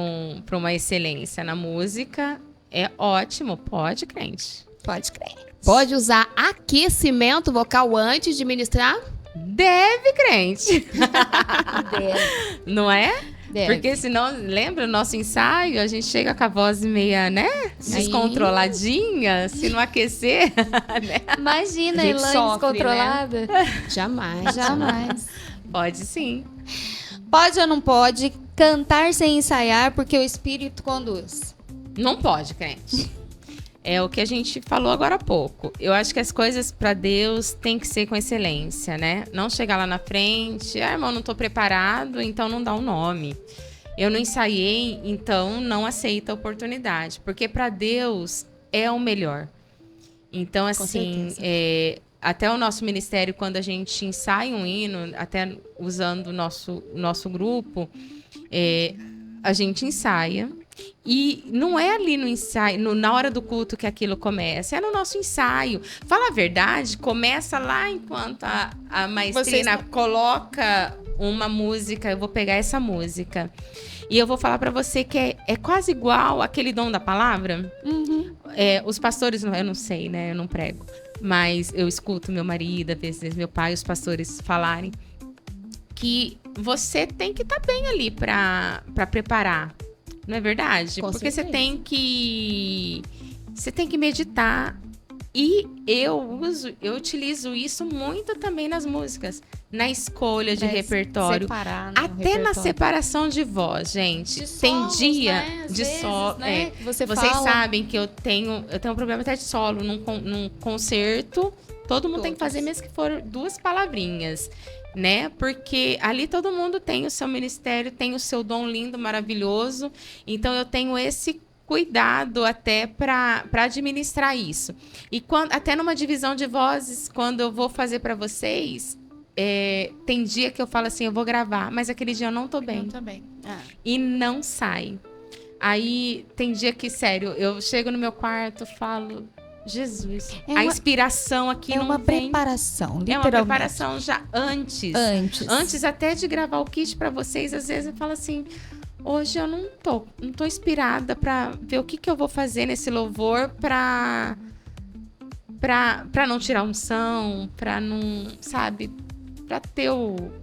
uma excelência na música. É ótimo. Pode, crente. Pode crer. Pode usar aquecimento vocal antes de ministrar? Deve, crente. Deve. Não é? Deve. Porque senão, lembra o nosso ensaio? A gente chega com a voz meia, né? Descontroladinha, se não aquecer. Né? Imagina A a gente Elaine sofre, descontrolada. Jamais. Jamais. Pode sim. Pode ou não pode cantar sem ensaiar porque o Espírito conduz? Não pode, crente. É o que a gente falou agora há pouco. Eu acho que as coisas para Deus tem que ser com excelência, né? Não chegar lá na frente, irmão, não tô preparado, então não dá o nome. Eu não ensaiei, então não aceita a oportunidade, porque para Deus é o melhor. Então, assim, até o nosso ministério, quando a gente ensaia um hino, até usando o nosso grupo, a gente ensaia. E não é ali no ensaio, na hora do culto que aquilo começa, é no nosso ensaio. Fala a verdade, começa lá enquanto a maestrina coloca uma música, eu vou pegar essa música. E eu vou falar pra você que é quase igual aquele dom da palavra. Uhum. Os pastores, eu não sei, né? Eu não prego. Mas eu escuto meu marido, às vezes meu pai, os pastores falarem que você tem que estar bem ali pra preparar. Não é verdade? Com Porque certeza. você tem que meditar E eu utilizo isso muito também nas músicas, na escolha de repertório, Separar, né, até na separação de voz, gente. De Tem solos, dia né? Às de vezes, solo. né, que vocês Vocês sabem que eu tenho um problema até de solo num concerto. Todo mundo tem que fazer, mesmo que for 2 palavrinhas, né? Porque ali todo mundo tem o seu ministério, tem o seu dom lindo, maravilhoso. Então eu tenho esse cuidado até para administrar isso. E até numa divisão de vozes, quando eu vou fazer para vocês, tem dia que eu falo assim, eu vou gravar, mas aquele dia eu não tô bem. Também. E não sai. Aí tem dia que, sério, eu chego no meu quarto, falo, Jesus, a inspiração aqui não vem. É uma preparação, literalmente. É uma preparação já antes. Antes Até de gravar o kit para vocês, às vezes eu falo assim, hoje eu não tô inspirada para ver o que eu vou fazer nesse louvor para não tirar unção, para não, sabe, para ter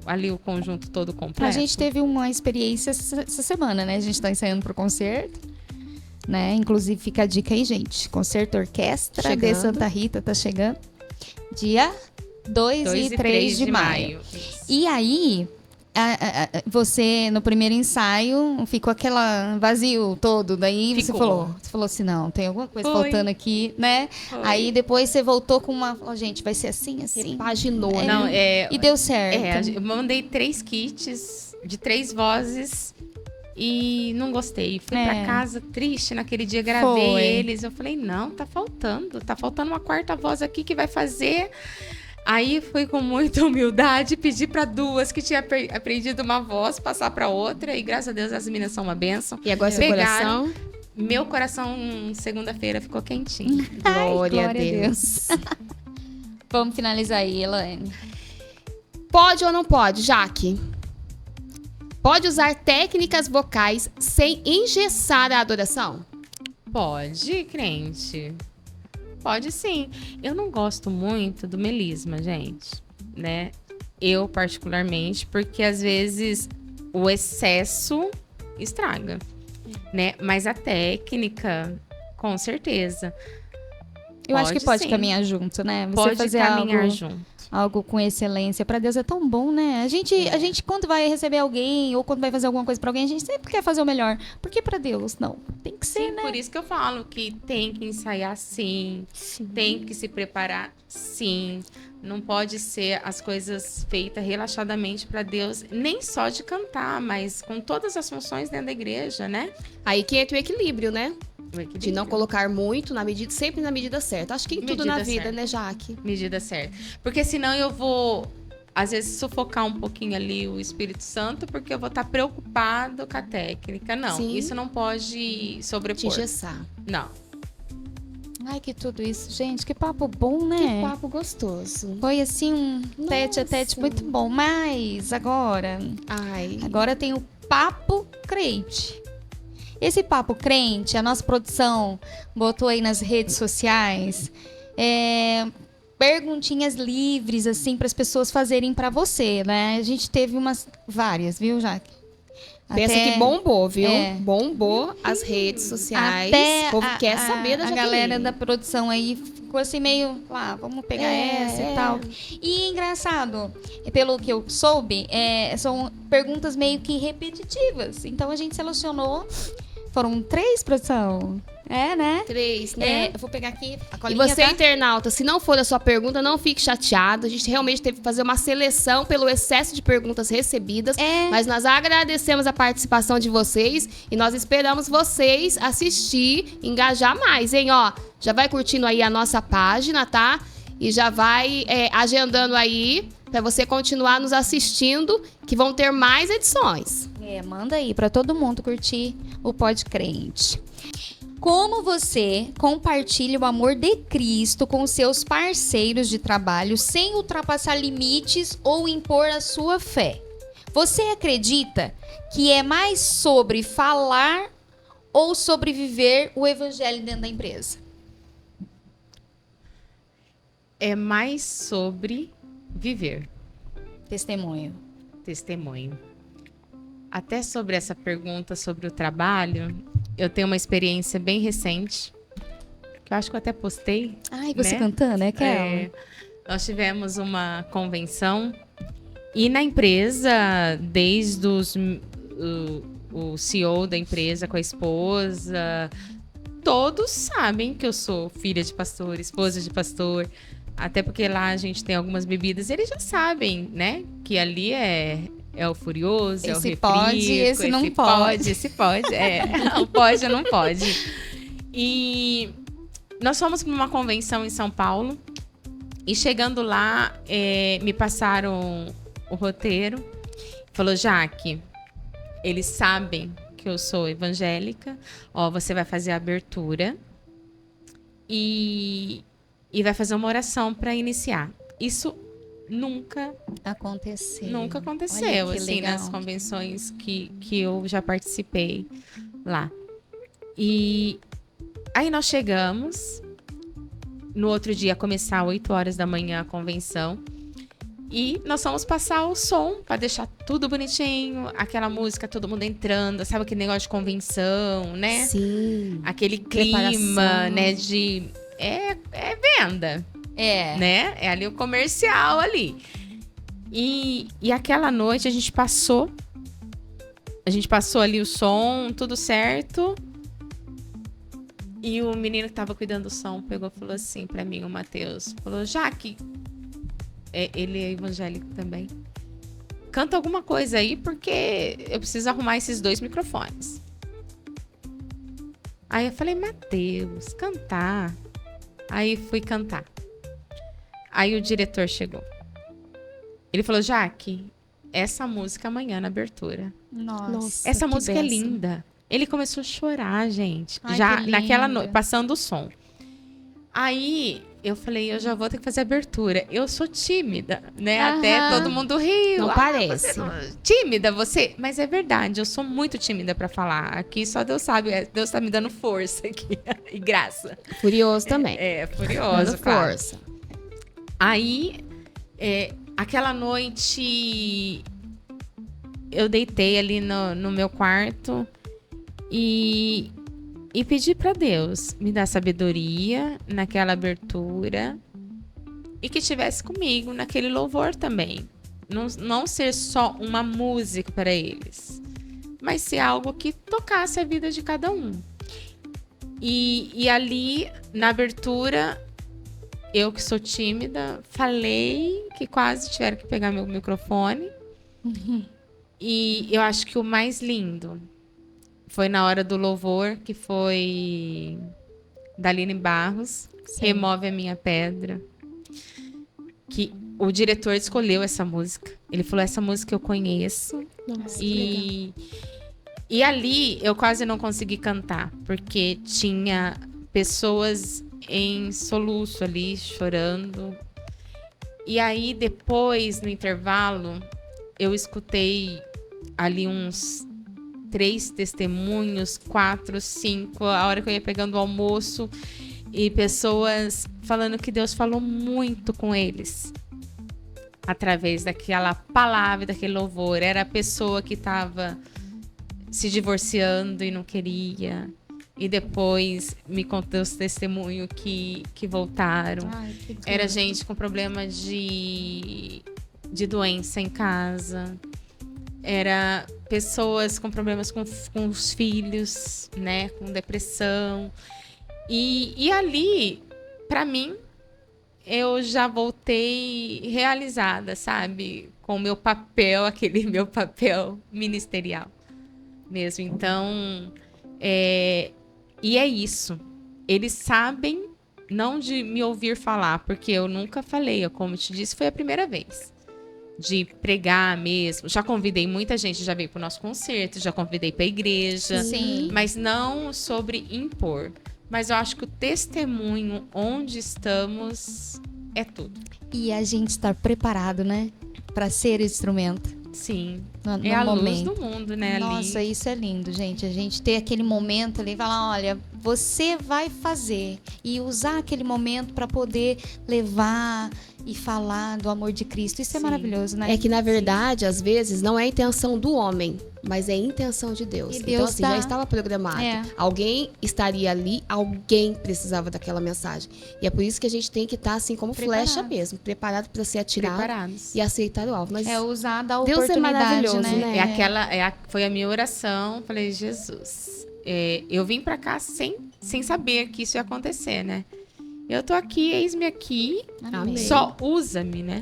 ali o conjunto todo completo. A gente teve uma experiência essa semana, né? A gente tá ensaiando pro concerto, né? Inclusive fica a dica aí, gente. Concerto Orquestra de Santa Rita tá chegando. Dia 2 e 3 de maio. E aí, você, no primeiro ensaio, ficou aquela vazio todo. Daí você falou assim, não, tem alguma coisa faltando aqui, né? Foi. Aí depois você voltou com falou, gente, vai ser assim, assim. Repaginou, e deu certo. Eu mandei 3 kits de 3 vozes e não gostei. Fui pra casa triste naquele dia, gravei eles. Eu falei, não, tá faltando uma 4ª voz aqui que vai fazer. Aí fui com muita humildade, pedi para 2 que tinha aprendido uma voz, passar para outra. E graças a Deus as meninas são uma bênção. E agora seu coração? Meu coração, segunda-feira, ficou quentinho. Glória a Deus. Vamos finalizar aí, Elaine. Pode ou não pode, Jaque? Pode usar técnicas vocais sem engessar a adoração? Pode, crente. Pode sim. Eu não gosto muito do melisma, gente, né? Eu, particularmente, porque às vezes o excesso estraga, né? Mas a técnica, com certeza. Eu acho que pode caminhar junto, né? Você pode fazer caminhar junto. Algo com excelência. Para Deus é tão bom, né? A gente, quando vai receber alguém ou quando vai fazer alguma coisa para alguém, a gente sempre quer fazer o melhor. Porque para Deus, não. Tem que ser, sim, né? Por isso que eu falo que tem que ensaiar sim. Tem que se preparar sim. Não pode ser as coisas feitas relaxadamente para Deus, nem só de cantar, mas com todas as funções dentro da igreja, né? Aí que entra o equilíbrio, né? De não colocar muito sempre na medida certa. Acho que em tudo na vida, né, Jaque? Medida certa. Porque senão eu vou, às vezes, sufocar um pouquinho ali o Espírito Santo, porque eu vou estar preocupado com a técnica. Não, isso não pode sobrepor. Te engessar. Não. Ai, que tudo isso. Gente, que papo bom, né? Que papo gostoso. Foi, assim, um tete a tete muito bom. Mas agora tem o Papo Crente. Esse Papo Crente, a nossa produção botou aí nas redes sociais perguntinhas livres, assim, para as pessoas fazem para você, né? A gente teve várias, viu, Jaque? Pensa que bombou, viu? Bombou as redes sociais. O povo quer saber da Jaqueline. A galera da produção aí ficou assim meio, vamos pegar essa e tal. E engraçado, pelo que eu soube, são perguntas meio que repetitivas. Então a gente selecionou. Foram 3, produção? Né? 3, né? Eu vou pegar aqui a colinha, e você, internauta, se não for a sua pergunta, não fique chateado. A gente realmente teve que fazer uma seleção pelo excesso de perguntas recebidas. Mas nós agradecemos a participação de vocês e nós esperamos vocês assistir, engajar mais, hein? Ó, já vai curtindo aí a nossa página, tá? E já vai agendando aí para você continuar nos assistindo, que vão ter mais edições. Manda aí para todo mundo curtir o Pod Crente. Como você compartilha o amor de Cristo com seus parceiros de trabalho sem ultrapassar limites ou impor a sua fé? Você acredita que é mais sobre falar ou sobre viver o evangelho dentro da empresa? É mais sobre viver. Testemunho. Até sobre essa pergunta sobre o trabalho, eu tenho uma experiência bem recente, que eu acho que eu até postei. Ai, você né? cantando, é aquela? Nós tivemos uma convenção e na empresa, desde o CEO da empresa com a esposa, todos sabem que eu sou filha de pastor, esposa de pastor, até porque lá a gente tem algumas bebidas, eles já sabem, né? Que ali é o furioso, é o Esse refrico, pode, esse não pode. Esse pode, o pode ou não pode. E nós fomos para uma convenção em São Paulo e chegando lá, me passaram o roteiro. Falou, Jaque, eles sabem que eu sou evangélica. Ó, você vai fazer a abertura e vai fazer uma oração para iniciar. Isso nunca aconteceu. Nunca aconteceu, Olha que assim, legal. nas convenções que eu já participei lá. E aí nós chegamos, no outro dia começar às 8 horas da manhã a convenção, e nós fomos passar o som para deixar tudo bonitinho, aquela música, todo mundo entrando, sabe aquele negócio de convenção, né? Sim. Aquele clima, Preparação. né, de... É venda, É. né? É ali o comercial ali. E aquela noite a gente passou ali o som, tudo certo. E o menino que tava cuidando do som pegou e falou assim pra mim, o Matheus, falou, Jaque, ele é evangélico também, canta alguma coisa aí, porque eu preciso arrumar esses 2 microfones. Aí eu falei, Matheus, cantar. Aí fui cantar. Aí o diretor chegou. Ele falou, Jaque, essa música amanhã na abertura. Nossa. Essa que música é bênção. linda. Ele começou a chorar, gente. Ai, já que naquela linda. noite, passando o som. Aí eu falei, eu já vou ter que fazer a abertura. Eu sou tímida, né? Aham. Até todo mundo riu. Não parece. Você tímida, você? Mas é verdade, eu sou muito tímida pra falar. Aqui só Deus sabe, Deus tá me dando força aqui. E graça. Furioso também. Furioso, Dando claro. força. Aí, aquela noite, eu deitei ali no meu quarto e pedi pra Deus me dar sabedoria naquela abertura e que estivesse comigo naquele louvor também. Não ser só uma música para eles, mas ser algo que tocasse a vida de cada um. E ali, na abertura, eu que sou tímida, falei que quase tiveram que pegar meu microfone. E eu acho que o mais lindo foi na hora do louvor, que foi da Aline Barros, Remove a Minha Pedra. Que o diretor escolheu essa música. Ele falou, essa música eu conheço. Nossa, que legal. E ali eu quase não consegui cantar, porque tinha pessoas em soluço ali, chorando. E aí, depois, no intervalo, eu escutei ali uns 3 testemunhos, 4, 5, a hora que eu ia pegando o almoço, e pessoas falando que Deus falou muito com eles através daquela palavra, daquele louvor. Era a pessoa que estava se divorciando e não queria, e depois me contou os testemunhos que voltaram. Ai, que Era gente com problema de doença em casa. Era pessoas com problemas com os filhos, né? Com depressão. E ali, pra mim, eu já voltei realizada, sabe? Com o meu papel, aquele meu papel ministerial mesmo. Então, e é isso. Eles sabem não de me ouvir falar, porque eu nunca falei. Como eu te disse, foi a primeira vez de pregar mesmo. Já convidei muita gente, já veio pro nosso concerto, já convidei pra igreja. Sim. Mas não sobre impor. Mas eu acho que o testemunho onde estamos é tudo. E a gente estar preparado, né? Pra ser instrumento. Sim. no É a momento. luz do mundo, né? Nossa, ali. isso é lindo, gente. A gente ter aquele momento ali e falar, olha, você vai fazer e usar aquele momento para poder levar e falar do amor de Cristo. Isso é Sim. maravilhoso, né? É que, na verdade, às vezes, não é a intenção do homem, mas é a intenção de Deus. E Então, Deus assim, dá. já estava programado. É. Alguém estaria ali, alguém precisava daquela mensagem. E é por isso que a gente tem que estar, assim, como Preparado. flecha mesmo, preparado para ser atirado Preparados. e aceitar o alvo. Mas É usar da Deus é oportunidade, maravilhoso, né? né? Foi a minha oração. Falei, Jesus, eu vim pra cá sem saber que isso ia acontecer, né? Eu tô aqui, eis-me aqui, Amém. só usa-me, né?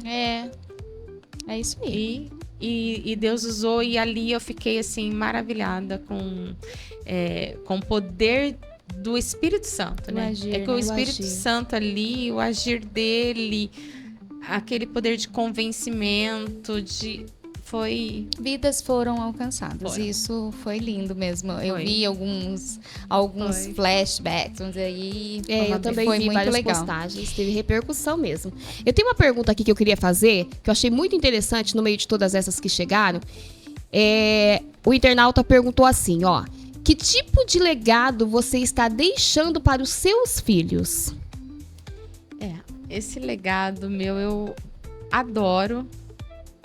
É isso aí. E Deus usou, e ali eu fiquei assim, maravilhada com o poder do Espírito Santo, Do né? agir, É que né? o O Espírito agir. Santo ali, o agir dele, aquele poder de convencimento, foi Vidas foram alcançadas. Foram. Isso foi lindo mesmo. Eu Foi. vi alguns Foi. flashbacks, vamos dizer, aí. eu também foi vi muito várias legal. postagens, teve repercussão mesmo. Eu tenho uma pergunta aqui que eu queria fazer, que eu achei muito interessante no meio de todas essas que chegaram. O internauta perguntou assim, ó: que tipo de legado você está deixando para os seus filhos? esse legado meu. Eu adoro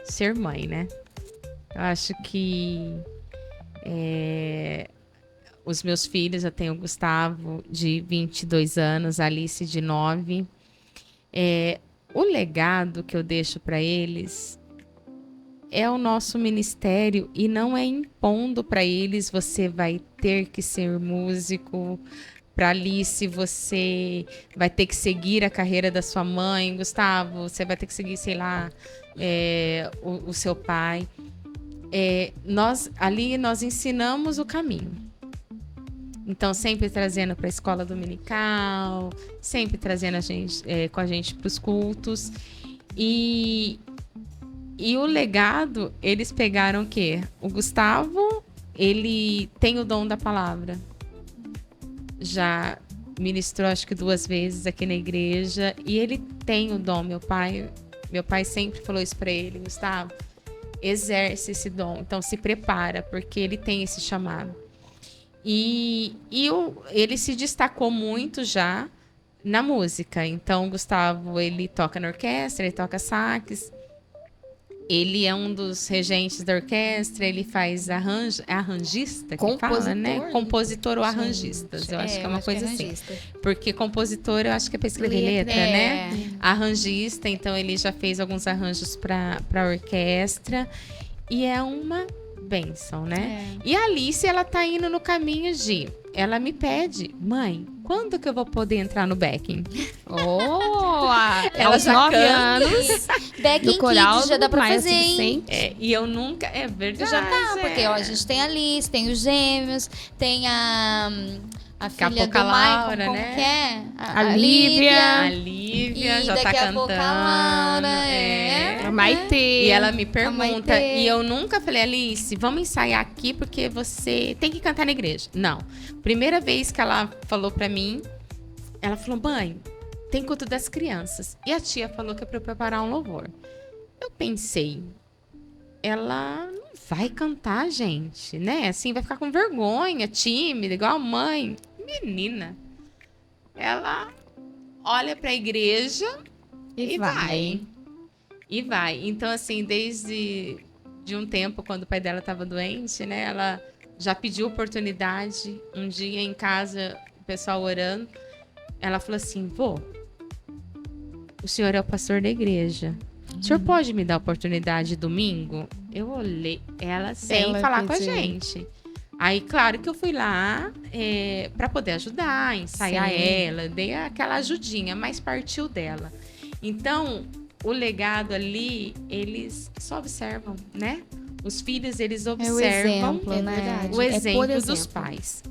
ser mãe, né? Eu acho que os meus filhos, eu tenho o Gustavo de 22 anos, a Alice de 9. O legado que eu deixo para eles é o nosso ministério, e não é impondo para eles: você vai ter que ser músico. Para Alice, você vai ter que seguir a carreira da sua mãe. Gustavo, você vai ter que seguir, sei lá, o seu pai. Nós ensinamos o caminho. Então, sempre trazendo para a escola dominical, sempre trazendo com a gente para os cultos. E o legado, eles pegaram o quê? O Gustavo, ele tem o dom da palavra. Já ministrou, acho que 2 vezes aqui na igreja, e ele tem o dom. Meu pai sempre falou isso para ele: Gustavo, exerce esse dom, então se prepara, porque ele tem esse chamado. E ele se destacou muito já na música. Então, o Gustavo, ele toca na orquestra, ele toca sax, ele é um dos regentes da orquestra, ele faz arranjista, que fala, né? Compositor ou arranjistas, eu acho que é uma coisa assim. Porque compositor, eu acho que é para escrever letra, né? Arranjista, então ele já fez alguns arranjos para a orquestra, e é uma bênção, né? E a Alice, ela tá indo no caminho ela me pede: mãe, quando que eu vou poder entrar no backing? Ela já 9 anos. Backing Kids já dá pra fazer, hein? E eu nunca... É verdade. Já tá, porque ó, a gente tem a Alice, tem os gêmeos, tem a filha do Laura, Michael, como né? que é? A Lívia. A Lívia E já tá daqui a cantando. pouco a Laura, A Maitê. E ela me pergunta, Maitê. e eu nunca falei: Alice, vamos ensaiar aqui porque você tem que cantar na igreja. Não. Primeira vez que ela falou pra mim, ela falou: mãe, tem culto das crianças. E a tia falou que é pra eu preparar um louvor. Eu pensei, ela não vai cantar, gente, né? Assim, vai ficar com vergonha, tímida, igual a mãe. Menina, ela olha pra igreja e vai. E vai. Então, assim, desde um tempo, quando o pai dela estava doente, né? Ela já pediu oportunidade. Um dia em casa, o pessoal orando, ela falou assim: vô, o senhor é o pastor da igreja. O senhor pode me dar oportunidade domingo? Eu olhei ela sem falar com a gente. Aí, claro que eu fui lá para poder ajudar, ensaiar ela, dei aquela ajudinha, mas partiu dela. Então, o legado ali, eles só observam, né? Os filhos, eles observam o exemplo dos pais.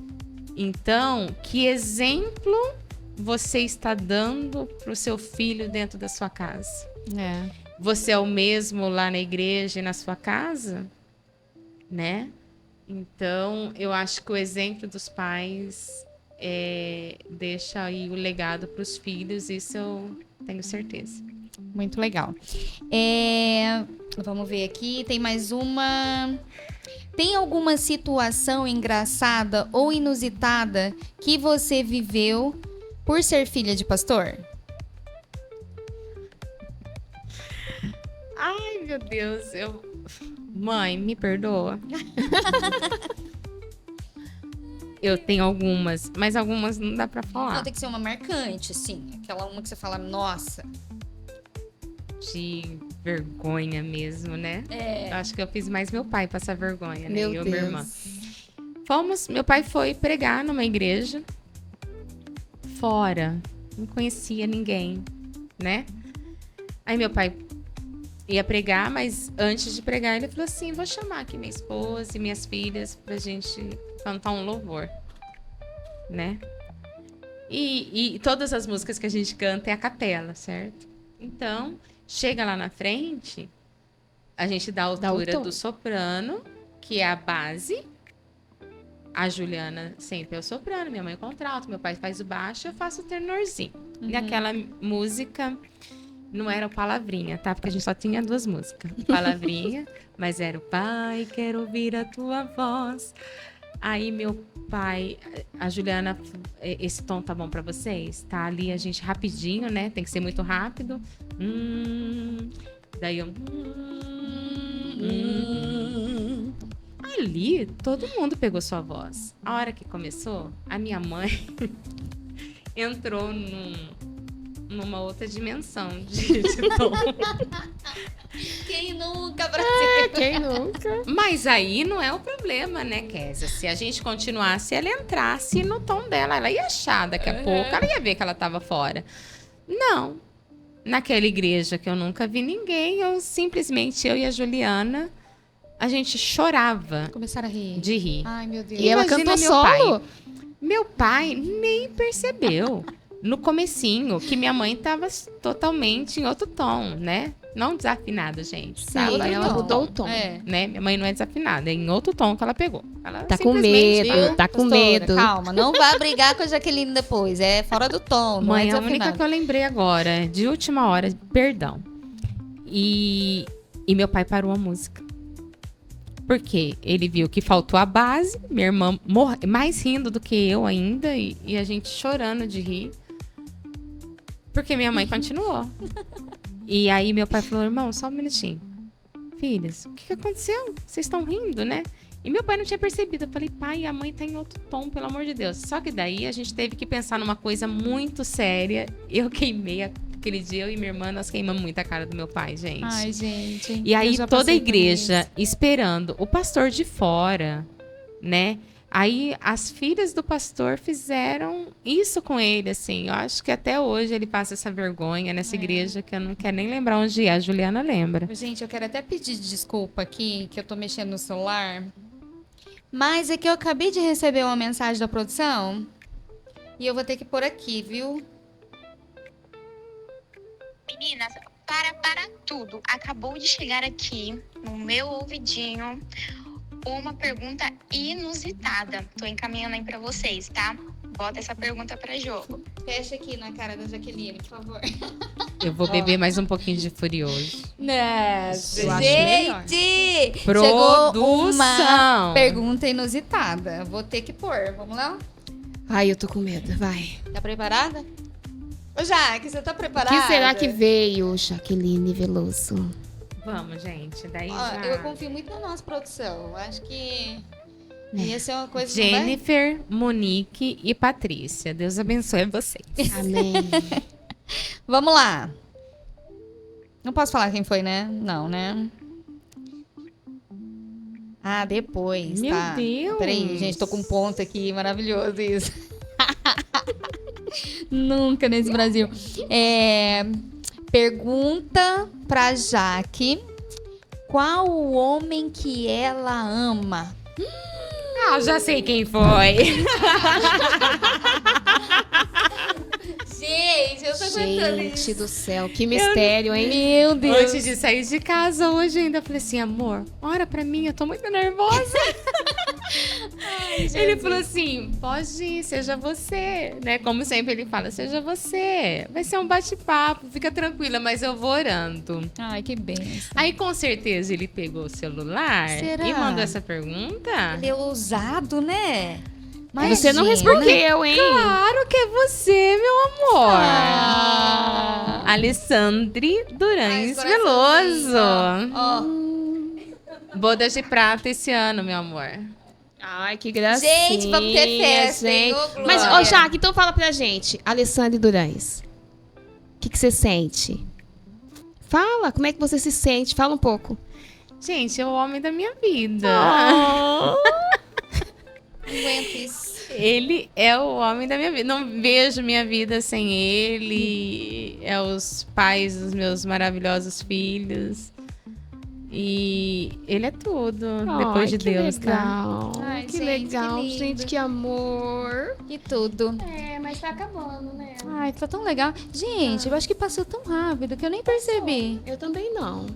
Então, que exemplo você está dando para o seu filho dentro da sua casa? Você é o mesmo lá na igreja e na sua casa? Né? Então, eu acho que o exemplo dos pais deixa aí o legado para os filhos, isso eu tenho certeza. Muito legal. Vamos ver aqui, tem mais uma. Tem alguma situação engraçada ou inusitada que você viveu por ser filha de pastor? Ai, meu Deus, Mãe, me perdoa. Eu tenho algumas, mas algumas não dá pra Não, falar. tem que ser uma marcante, assim. Aquela uma que você fala, nossa. De vergonha mesmo, né? É. Eu acho que eu fiz mais meu pai passar vergonha, né? Meu Eu e Deus. minha irmã. Meu pai foi pregar numa igreja fora, não conhecia ninguém, né? Aí meu pai ia pregar, mas antes de pregar ele falou assim, vou chamar aqui minha esposa e minhas filhas pra gente cantar um louvor, né? E todas as músicas que a gente canta é a capela, certo? Então, chega lá na frente, a gente dá a altura tom. do soprano, que é a base. A Juliana sempre é o soprano, minha mãe é o contralto, meu pai faz o baixo, eu faço o tenorzinho. E aquela música não era o Palavrinha, tá? Porque a gente só tinha 2 músicas. Palavrinha, mas era o Pai, quero ouvir a tua voz. Aí meu pai, a Juliana, esse tom tá bom pra vocês? Tá ali a gente rapidinho, né? Tem que ser muito rápido. Daí eu... Ali, todo mundo pegou sua voz. A hora que começou, a minha mãe entrou numa outra dimensão de tom. Quem nunca, Brasil? Quem nunca? Mas aí não é o problema, né, Kézia? Se a gente continuasse, ela entrasse no tom dela, ela ia achar daqui a pouco, ela ia ver que ela tava fora. Não. Naquela igreja que eu nunca vi ninguém, eu e a Juliana, a gente chorava Começaram a rir. de rir. Ai, meu Deus. E ela Imagina cantou meu solo? pai. Meu pai nem percebeu no comecinho que minha mãe tava totalmente em outro tom, né? Não desafinada, gente. Sabe? Sim, ela mudou o tom. É. Né? Minha mãe não é desafinada, é em outro tom que ela pegou. Ela Tá com simplesmente- medo, tá com Pastora, medo. Calma, não vai brigar com a Jaqueline depois. É fora do tom, não Mãe, é a única desafinado. que eu lembrei agora, de última hora, perdão. E meu pai parou a música. Porque ele viu que faltou a base, minha irmã mais rindo do que eu ainda, e a gente chorando de rir. Porque minha mãe continuou. E aí meu pai falou, irmão, só um minutinho. Filhas, o que aconteceu? Vocês estão rindo, né? E meu pai não tinha percebido. Eu falei, pai, a mãe tá em outro tom, pelo amor de Deus. Só que daí a gente teve que pensar numa coisa muito séria. Eu queimei aquele dia, eu e minha irmã, nós queimamos muito a cara do meu pai, gente. Ai, gente. E aí eu já toda a passei por igreja isso. esperando o pastor de fora, né? Aí as filhas do pastor fizeram isso com ele, assim. Eu acho que até hoje ele passa essa vergonha nessa igreja que eu não quero nem lembrar onde é. A Juliana lembra. Gente, eu quero até pedir desculpa aqui, que eu tô mexendo no celular. Mas é que eu acabei de receber uma mensagem da produção. E eu vou ter que pôr aqui, viu? Meninas, para tudo. Acabou de chegar aqui no meu ouvidinho uma pergunta inusitada. Tô encaminhando aí pra vocês, tá? Bota essa pergunta pra jogo. Fecha aqui na cara da Jaqueline, por favor. Eu vou beber mais um pouquinho de Furioso. Nossa, Eu acho melhor. gente! Produção! Chegou uma pergunta inusitada. Vou ter que pôr. Vamos lá? Ai, eu tô com medo, vai. Tá preparada? Ô, Jaque, você tá O preparada? que será que veio, Jaqueline Veloso? Vamos, gente. Daí Ó, já... eu confio muito na nossa produção. Acho que É. ia ser uma coisa que não vai- Jennifer, Monique e Patrícia. Deus abençoe vocês. Amém. Vamos lá. Não posso falar quem foi, né? Não, né? Ah, depois, Meu tá. Deus. Peraí, gente, tô com um ponto aqui, maravilhoso isso. Nunca nesse Brasil. Pergunta pra Jaque. Qual o homem que ela ama? Ah, já sei quem foi. Gente, eu tô aguentando Gente isso. do céu, que mistério, hein? Meu Deus. Antes de sair de casa hoje ainda, eu falei assim, amor, ora pra mim, eu tô muito nervosa. Ele falou assim, pode ir, seja você, né? Como sempre ele fala, seja você. Vai ser um bate-papo, fica tranquila, mas eu vou orando. Ai, que benção. Aí com certeza ele pegou o celular Será? e mandou essa pergunta. Ele é ousado, né? Você não Imagina. respondeu, hein? Claro que é você, meu amor. Ah. Alessandre Durães Ai, coraçãozinho, Veloso. Ó. Bodas de prata esse ano, meu amor. Ai, que gracinha. Gente, vamos ter festa, hein? gente. Ô, Glória. Mas, ó, Jaque, então fala pra gente. Alessandra Durães, o que você sente? Fala, como é que você se sente? Fala um pouco. Gente, é o homem da minha vida. Não aguento isso. Ele é o homem da minha vida. Não vejo minha vida sem ele. É os pais dos meus maravilhosos filhos. E ele é tudo. Depois de que Deus, tá? legal. Ai, que gente, legal, que lindo. gente, que amor. E tudo. É, mas tá acabando, né? Ai, tá tão legal. Gente, eu acho que passou tão rápido que eu nem percebi. Eu também não.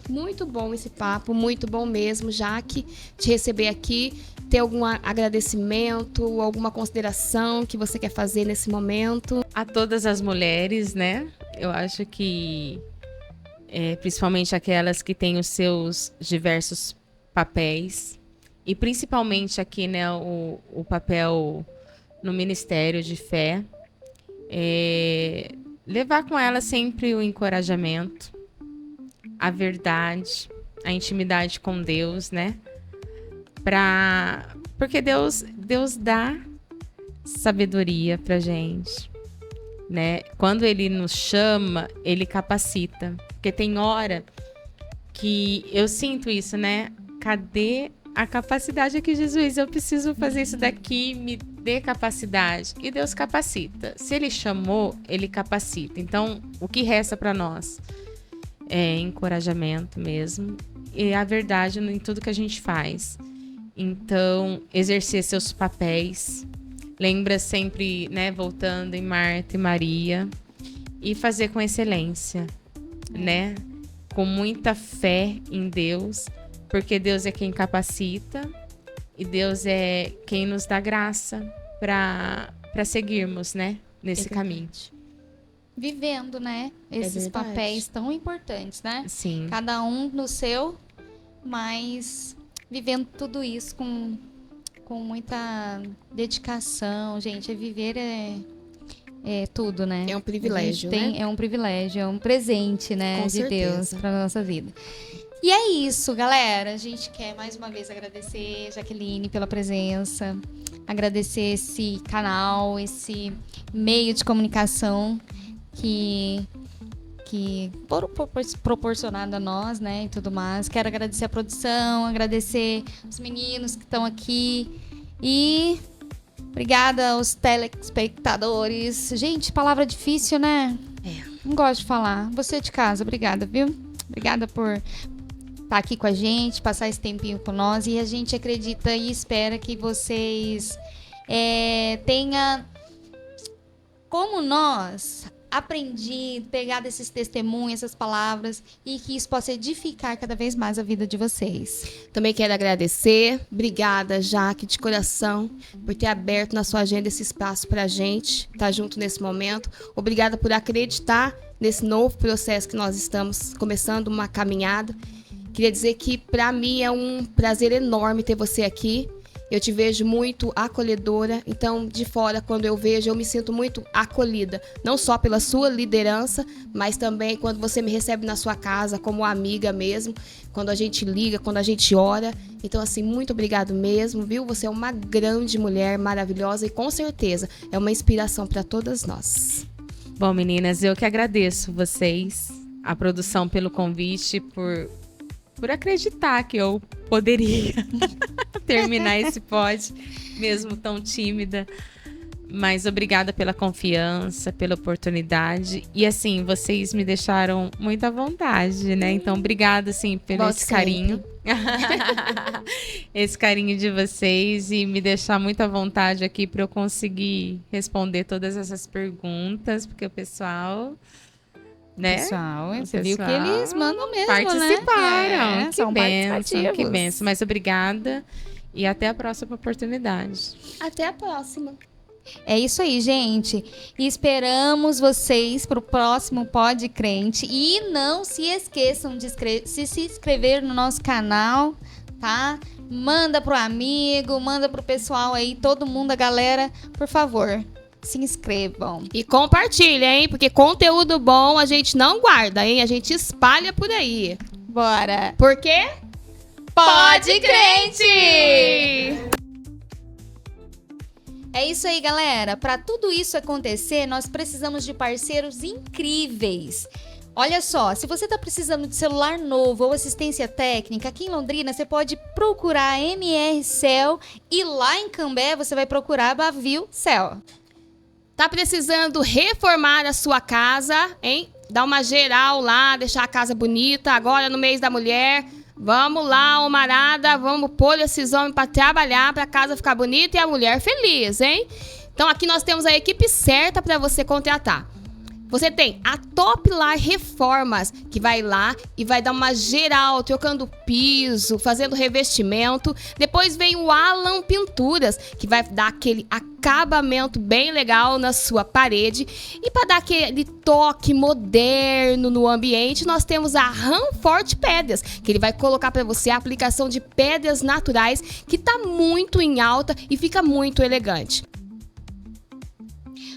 Muito bom esse papo, muito bom mesmo, Jaque, te receber aqui. Tem algum agradecimento, alguma consideração que você quer fazer nesse momento? A todas as mulheres, né? Eu acho que principalmente aquelas que têm os seus diversos papéis e principalmente aqui, né, o papel no Ministério de Fé, levar com elas sempre o encorajamento, a verdade, a intimidade com Deus, né? Porque Deus dá sabedoria pra gente, né? Quando Ele nos chama, Ele capacita. Porque tem hora que eu sinto isso, né? Cadê a capacidade aqui, Jesus? Eu preciso fazer isso daqui, me dê capacidade. E Deus capacita. Se Ele chamou, Ele capacita. Então, o que resta para nós é encorajamento mesmo. E a verdade em tudo que a gente faz. Então, exercer seus papéis. Lembra sempre, né? Voltando em Marta e Maria. E fazer com excelência, né? Com muita fé em Deus. Porque Deus é quem capacita. E Deus é quem nos dá graça para seguirmos, né? Nesse caminho. Vivendo, né? Esses verdade. papéis tão importantes, né? Sim. Cada um no seu, mas vivendo tudo isso com muita dedicação, gente. Viver é tudo, né? É um privilégio, A gente né? É um privilégio, é um presente, né? Com de certeza. Deus para nossa vida. E é isso, galera. A gente quer mais uma vez agradecer, Jaqueline, pela presença. Agradecer esse canal, esse meio de comunicação que proporcionado a nós, né, e tudo mais. Quero agradecer a produção, agradecer os meninos que estão aqui e obrigada aos telespectadores. Gente, palavra difícil, né? Não gosto de falar. Você de casa, obrigada, viu? Obrigada por estar aqui com a gente, passar esse tempinho com nós e a gente acredita e espera que vocês tenham, como nós, aprendido, pegado esses testemunhos, essas palavras e que isso possa edificar cada vez mais a vida de vocês. Também quero agradecer. Obrigada, Jaque, de coração, por ter aberto na sua agenda esse espaço pra gente estar junto nesse momento. Obrigada por acreditar nesse novo processo que nós estamos começando, uma caminhada. Queria dizer que para mim é um prazer enorme ter você aqui. Eu te vejo muito acolhedora, então de fora, quando eu vejo, eu me sinto muito acolhida. Não só pela sua liderança, mas também quando você me recebe na sua casa, como amiga mesmo, quando a gente liga, quando a gente ora. Então, assim, muito obrigado mesmo, viu? Você é uma grande mulher, maravilhosa e com certeza é uma inspiração para todas nós. Bom, meninas, eu que agradeço vocês, a produção pelo convite, por acreditar que eu poderia terminar esse pod, mesmo tão tímida. Mas obrigada pela confiança, pela oportunidade. E assim, vocês me deixaram muito à vontade, né? Então, obrigada, assim, pelo Volte esse carinho. Esse carinho de vocês e me deixar muito à vontade aqui para eu conseguir responder todas essas perguntas, porque o pessoal, né? Pessoal, O você viu que pessoal eles mandam mesmo, participaram. né? Que São bênção, participativos. que benção. Mas obrigada e até a próxima oportunidade. Até a próxima. É isso aí, gente. E esperamos vocês para o próximo Pod Crente. E não se esqueçam de se inscrever no nosso canal, tá? Manda pro amigo, manda pro pessoal aí, todo mundo, a galera, por favor, se inscrevam. E compartilha, hein? Porque conteúdo bom a gente não guarda, hein? A gente espalha por aí. Bora! Por quê? Pod Crente! É isso aí, galera. Para tudo isso acontecer, nós precisamos de parceiros incríveis. Olha só, se você está precisando de celular novo ou assistência técnica, aqui em Londrina você pode procurar a MR Cell e lá em Cambé você vai procurar a Bavil Cell. Tá precisando reformar a sua casa, hein? Dar uma geral lá, deixar a casa bonita. Agora no mês da mulher, vamos lá, homarada, vamos pôr esses homens para trabalhar, para a casa ficar bonita e a mulher feliz, hein? Então aqui nós temos a equipe certa para você contratar. Você tem a Toplar Reformas, que vai lá e vai dar uma geral, trocando piso, fazendo revestimento. Depois vem o Alan Pinturas, que vai dar aquele acabamento bem legal na sua parede. E para dar aquele toque moderno no ambiente, nós temos a Ranfort Pedras, que ele vai colocar para você a aplicação de pedras naturais, que está muito em alta e fica muito elegante.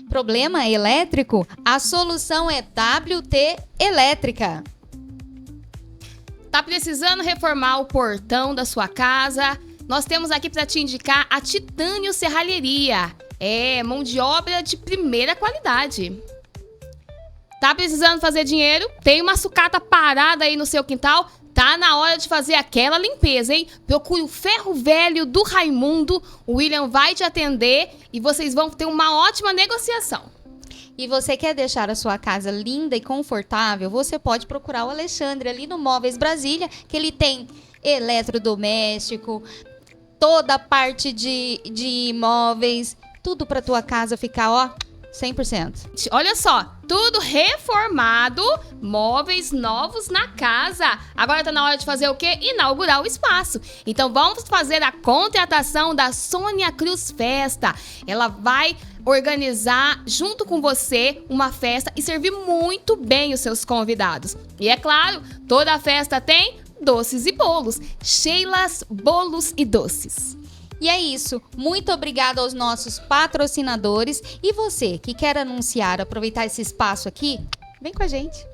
Problema elétrico? A solução é WT Elétrica. Tá precisando reformar o portão da sua casa? Nós temos aqui para te indicar a Titânio Serralheria. É, mão de obra de primeira qualidade. Tá precisando fazer dinheiro? Tem uma sucata parada aí no seu quintal? Tá na hora de fazer aquela limpeza, hein? Procure o Ferro Velho do Raimundo. O William vai te atender e vocês vão ter uma ótima negociação. E você quer deixar a sua casa linda e confortável? Você pode procurar o Alexandre ali no Móveis Brasília, que ele tem eletrodoméstico, toda a parte de móveis, tudo para tua casa ficar, ó, 100%. Olha só, tudo reformado, móveis novos na casa. Agora tá na hora de fazer o quê? Inaugurar o espaço. Então vamos fazer a contratação da Sônia Cruz Festa. Ela vai organizar junto com você uma festa e servir muito bem os seus convidados. E é claro, toda a festa tem doces e bolos. Sheila's Bolos e Doces. E é isso. Muito obrigada aos nossos patrocinadores. E você que quer anunciar, aproveitar esse espaço aqui, vem com a gente.